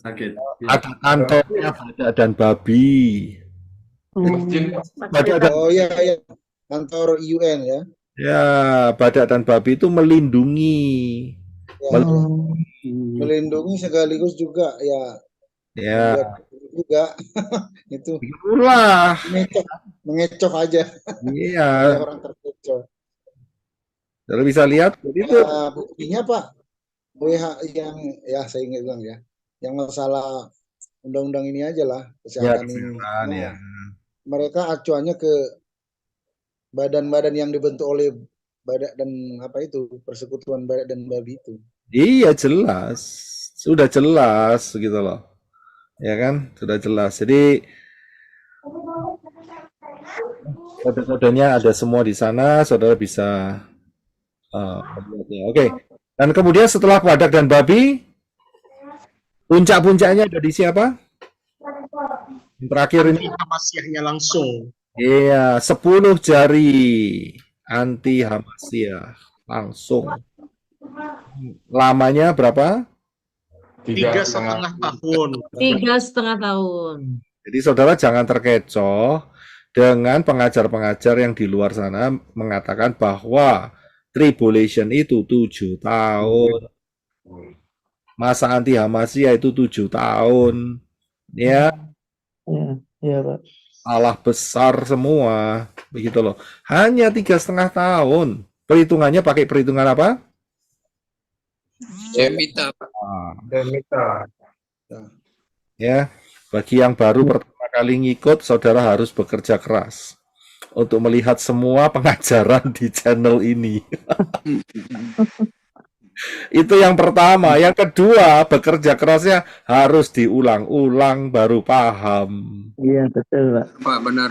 Sakit. ada kantornya badak dan babi. Badak dan, Oh iya, iya. Kantor UN ya. ya, badak dan babi itu melindungi, Ya, melindungi sekaligus juga ya ya, membuat juga itu itulah, mengecoh aja. iya. Banyak orang terkecoh. Kalau bisa lihat, jadi itu Nah, buktinya Pak, yang ya saya ingin bilang ya, yang masalah undang-undang ini aja lah, ya, kesehatan ini. kesehatan, Nah, ya. mereka acuannya ke badan-badan yang dibentuk oleh badak dan apa itu persekutuan badak dan babi itu. Iya jelas, sudah jelas gitu loh, ya kan, sudah jelas. Jadi kode-kodenya ada semua di sana, saudara bisa melihatnya. Oke, dan kemudian setelah badak dan babi, puncak-puncaknya ada di siapa? Yang terakhir ini, Hamasiyahnya langsung. iya, 10 jari anti Hamasiyah langsung. Lamanya berapa? 3,5 tahun. 3,5 tahun. Jadi saudara jangan terkecoh dengan pengajar-pengajar yang di luar sana mengatakan bahwa tribulation itu 7 tahun. Masa anti Hamasiyah itu 7 tahun. Ya, Iya, Pak. salah besar semua. Begitu loh. Hanya 3,5 tahun. Perhitungannya pakai perhitungan apa? Semita, Pak. Semita. Ya, bagi yang baru pertama kali ngikut, saudara harus bekerja keras untuk melihat semua pengajaran di channel ini. Itu yang pertama. Yang kedua, bekerja kerasnya harus diulang-ulang baru paham. Iya, betul, Pak. Pak, benar.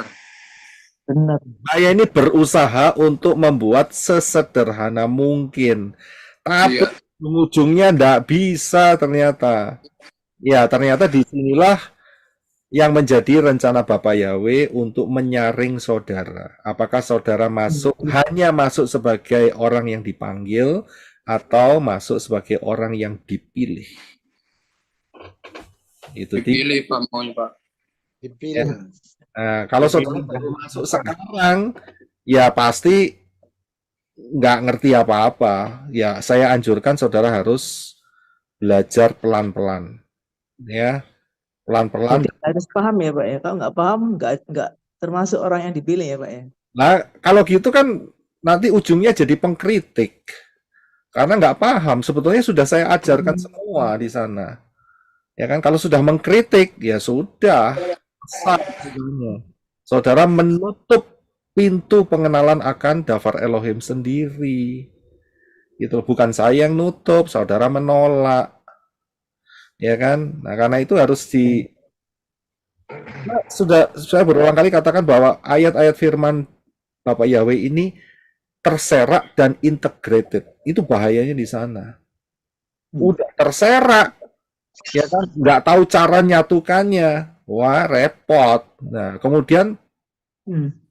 Benar. Saya ini berusaha untuk membuat sesederhana mungkin. Tapi Iya. ujungnya enggak bisa ternyata. Ya, ternyata disinilah yang menjadi rencana Bapak Yahweh untuk menyaring saudara. Apakah saudara masuk hanya masuk sebagai orang yang dipanggil atau masuk sebagai orang yang dipilih? Itu Dipilih, Pak, maunya, Pak. Dipilih. Ya. Nah, kalau saudara baru masuk sekarang, ya pasti nggak ngerti apa-apa. Ya, saya anjurkan saudara harus belajar pelan-pelan. Ya, pelan-pelan. Jadi harus paham ya, Pak ya. Kalau nggak paham, nggak termasuk orang yang dipilih ya, Pak ya. Nah, kalau gitu kan nanti ujungnya jadi pengkritik. Karena nggak paham, sebetulnya sudah saya ajarkan semua di sana. Ya kan, kalau sudah mengkritik, ya sudah. Saudara menutup pintu pengenalan akan Dafar Elohim sendiri. Itu bukan saya yang nutup, saudara menolak. Ya kan? Nah, karena itu harus sudah saya berulang kali katakan bahwa ayat-ayat firman Bapak Yahweh ini terserak dan integrated. Itu bahayanya di sana. Udah terserak, ya kan? Nggak tahu cara nyatukannya. Wah, repot. Nah, kemudian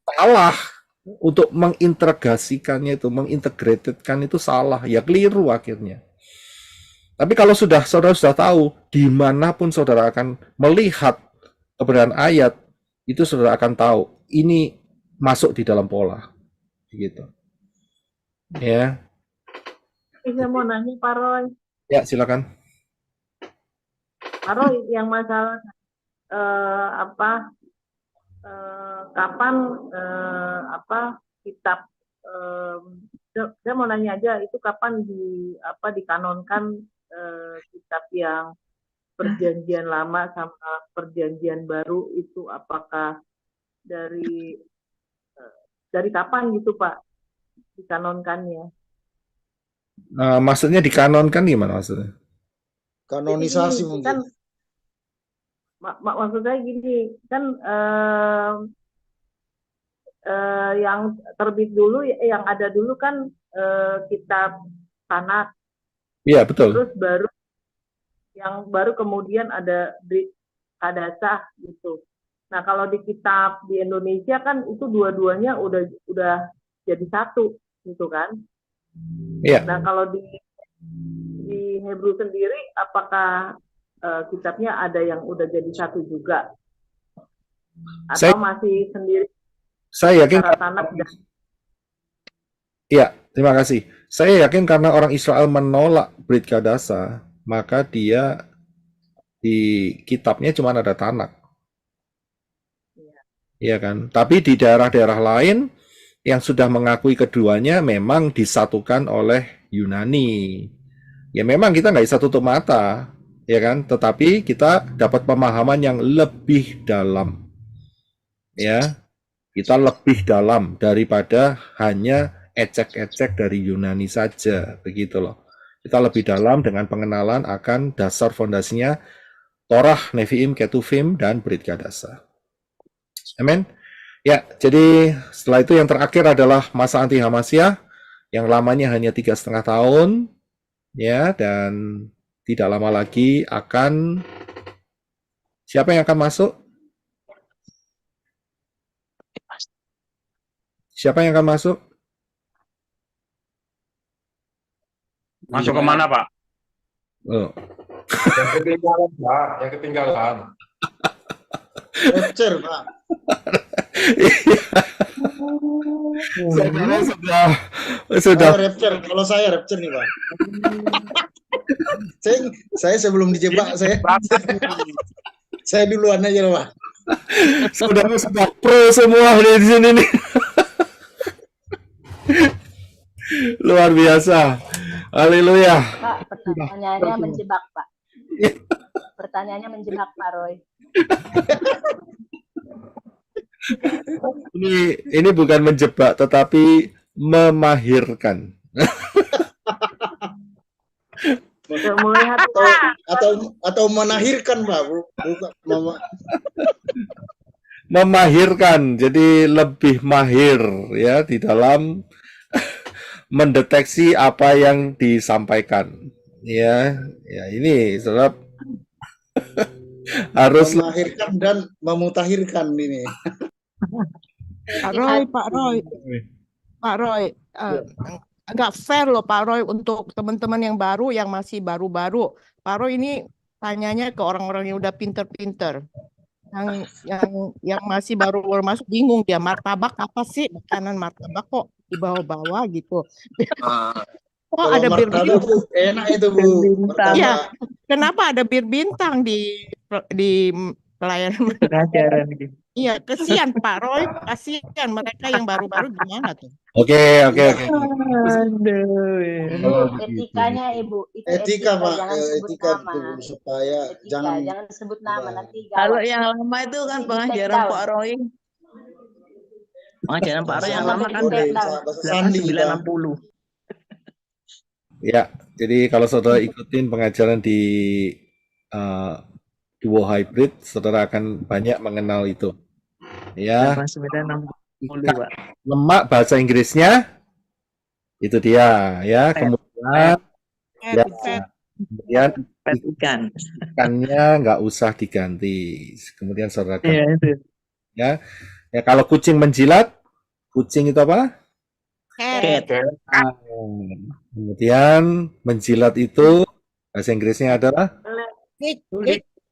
salah untuk mengintegrasikannya itu, mengintegratedkan itu salah. Ya keliru akhirnya. Tapi kalau saudara sudah tahu, dimanapun saudara akan melihat keberadaan ayat, itu saudara akan tahu, ini masuk di dalam pola. Gitu. Ya. Saya mau nanya Pak Roy. Ya, silakan. Pak Roy, yang masalah kapan kitab saya mau nanya aja itu kapan dikanonkan kitab yang perjanjian lama sama perjanjian baru itu apakah dari kapan gitu Pak dikanonkannya? Maksudnya dikanonkan gimana maksudnya? Kanonisasi Jadi, mungkin. kan maksud saya gini kan yang terbit dulu yang ada dulu kan kitab Tanakh. Iya betul. Terus yang baru kemudian ada Brit Kadasah gitu. Nah kalau di kitab di Indonesia kan itu dua-duanya udah jadi satu gitu kan. Iya. Nah kalau di Hebrew sendiri apakah kitabnya ada yang udah jadi satu juga atau masih sendiri? Saya yakin. Iya, terima kasih. Saya yakin karena orang Israel menolak Brit Kadasah, maka dia di kitabnya cuma ada Tanakh. Iya kan? Tapi di daerah-daerah lain yang sudah mengakui keduanya memang disatukan oleh Yunani. Ya memang kita nggak bisa tutup mata, ya kan? Tetapi kita dapat pemahaman yang lebih dalam. Ya, kita lebih dalam daripada hanya ecek-ecek dari Yunani saja, begitu loh. Kita lebih dalam dengan pengenalan akan dasar fondasinya Torah, Nevi'im, Ketuvim, dan Brit Kadasah. Amin. Ya, jadi setelah itu yang terakhir adalah masa anti Hamasyah yang lamanya hanya 3,5 tahun, ya, dan tidak lama lagi akan siapa yang akan masuk? Siapa yang akan masuk? Masuk kemana, Pak? Oh. Yang ketinggalan, Pak. Yang ketinggalan. Rapture, Pak. Sudah. Rapture. Kalau saya rapture nih, Pak. saya sebelum dijebak, saya duluan aja loh, Pak. Sudah pro semua di sini nih. Luar biasa. Haleluya. Pak, pertanyaannya menjebak, Pak. Pertanyaannya menjebak, Pak Roy. Ini bukan menjebak tetapi memahirkan. atau menahirkan, Pak. Bukan Memahirkan, jadi lebih mahir ya di dalam mendeteksi apa yang disampaikan. Ya ini sebab harus memahirkan dan memutahirkan ini. Pak Roy, nggak fair loh Pak Roy untuk teman-teman yang baru, yang masih baru-baru. Pak Roy ini tanyanya ke orang-orang yang udah pinter-pinter. Yang masih baru masuk bingung dia, martabak apa sih, makanan martabak kok dibawa-bawa gitu. Oh ada bir bintang. Enak itu Bu. Iya, kenapa ada bir bintang di pelayanan pengajaran? Iya, kasihan Pak Roy, kasihan mereka yang baru-baru gimana tuh? Oke. Etikanya Ibu, itu etika Pak, jangan sebut etika nama. betul, supaya jangan sebut nama nanti. Kalau yang lama itu kan pengajaran Pak Roy. Pengajaran Pak Roy yang lama kan 1960. Ya, jadi kalau saudara ikutin pengajaran di Duo Hybrid, saudara akan banyak mengenal itu. Ya. 1960, Pak. Lemak bahasa Inggrisnya itu dia, ya. Kemudian ikannya nggak usah diganti. Kemudian saudara ya kalau kucing menjilat, kucing itu apa? Cat. Kemudian menjilat itu bahasa Inggrisnya adalah lick.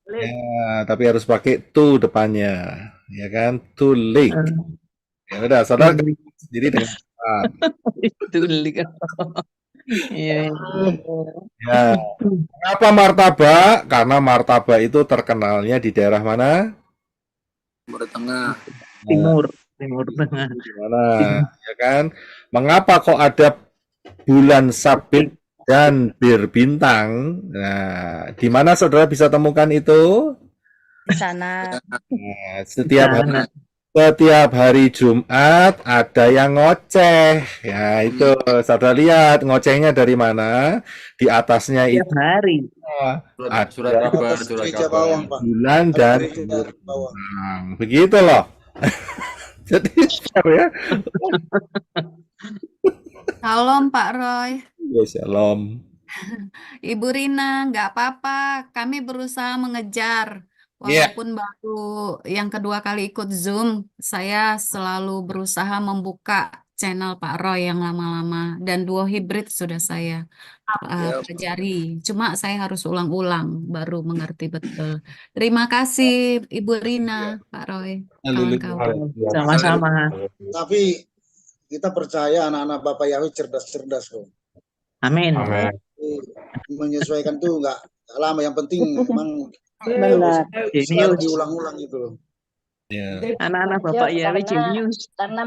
Ya, tapi harus pakai to depannya, ya kan? To lick. Ya udah, saudara sendiri dengan Iya. Ya. Kenapa martabak? Karena martabak itu terkenalnya di daerah mana? Timur Tengah. Timur Tengah. Gimana? Ya kan? Mengapa kok ada bulan sabit dan berbintang? Nah, di mana saudara bisa temukan itu? Di sana. Nah, setiap hari Jumat ada yang ngoceh. Ya, itu saudara lihat ngocehnya dari mana? Di atasnya Tiap itu hari. Surat kabar, surat Gereja kabar. bawah, Pak. bulan dan Gereja bawah. berbintang. Begitu loh. Jadi ya. Shalom Pak Roy. Ya, shalom. Ibu Rina, nggak apa-apa. Kami berusaha mengejar. Iya. Walaupun baru yang kedua kali ikut Zoom, saya selalu berusaha membuka channel Pak Roy yang lama-lama. Dan duo hibrid sudah saya pelajari. Cuma saya harus ulang-ulang baru mengerti betul. Terima kasih Ibu Rina, Pak Roy, kawan-kawan. Sama-sama. Tapi kita percaya anak-anak Bapak Yahweh cerdas-cerdas kok. Amin. Amin. Menyesuaikan tuh nggak lama. Yang penting memang Benar. Jenius. diulang-ulang gitu loh. Ya. Anak-anak Bapak Yahweh jenius. Karena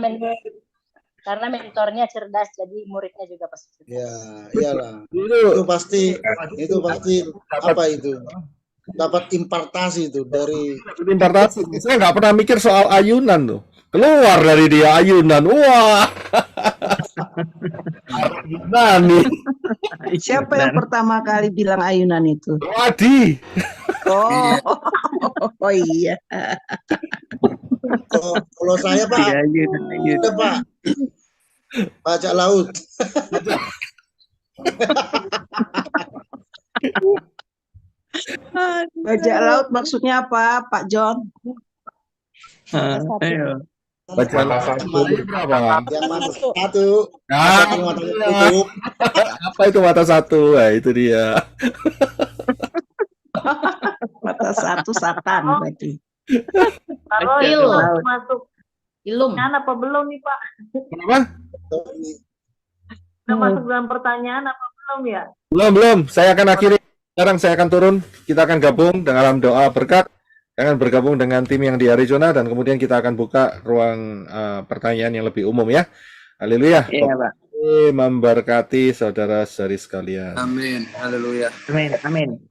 mentornya cerdas, jadi muridnya juga pasti cerdas. Ya, iyalah. Itu pasti apa itu? Dapat impartasi itu dari Impartasi. Saya nggak pernah mikir soal ayunan tuh. Keluar dari dia ayunan. Wah. Ayunan nih. Siapa yang pertama kali bilang ayunan itu? Wadi. Oh iya. Kalau saya Pak, itu Pak, bajak laut. Bajak laut maksudnya apa, Pak John? Ayo. Baca berapa? Yang mata satu, Ah, yang mata tutup. apa itu mata satu? Nah, itu dia. Mata satu Satan berarti. Kalau Ilum. masuk Ilum. apa belum nih Pak? Kenapa? Udah masuk dalam pertanyaan apa belum ya? Belum. Saya akan akhiri. Sekarang saya akan turun. Kita akan gabung dalam doa berkat. Akan bergabung dengan tim yang di Arizona dan kemudian kita akan buka ruang pertanyaan yang lebih umum ya. Haleluya. Iya, Pak. Memberkati saudara-saudari sekalian. Amin. Haleluya. Amin.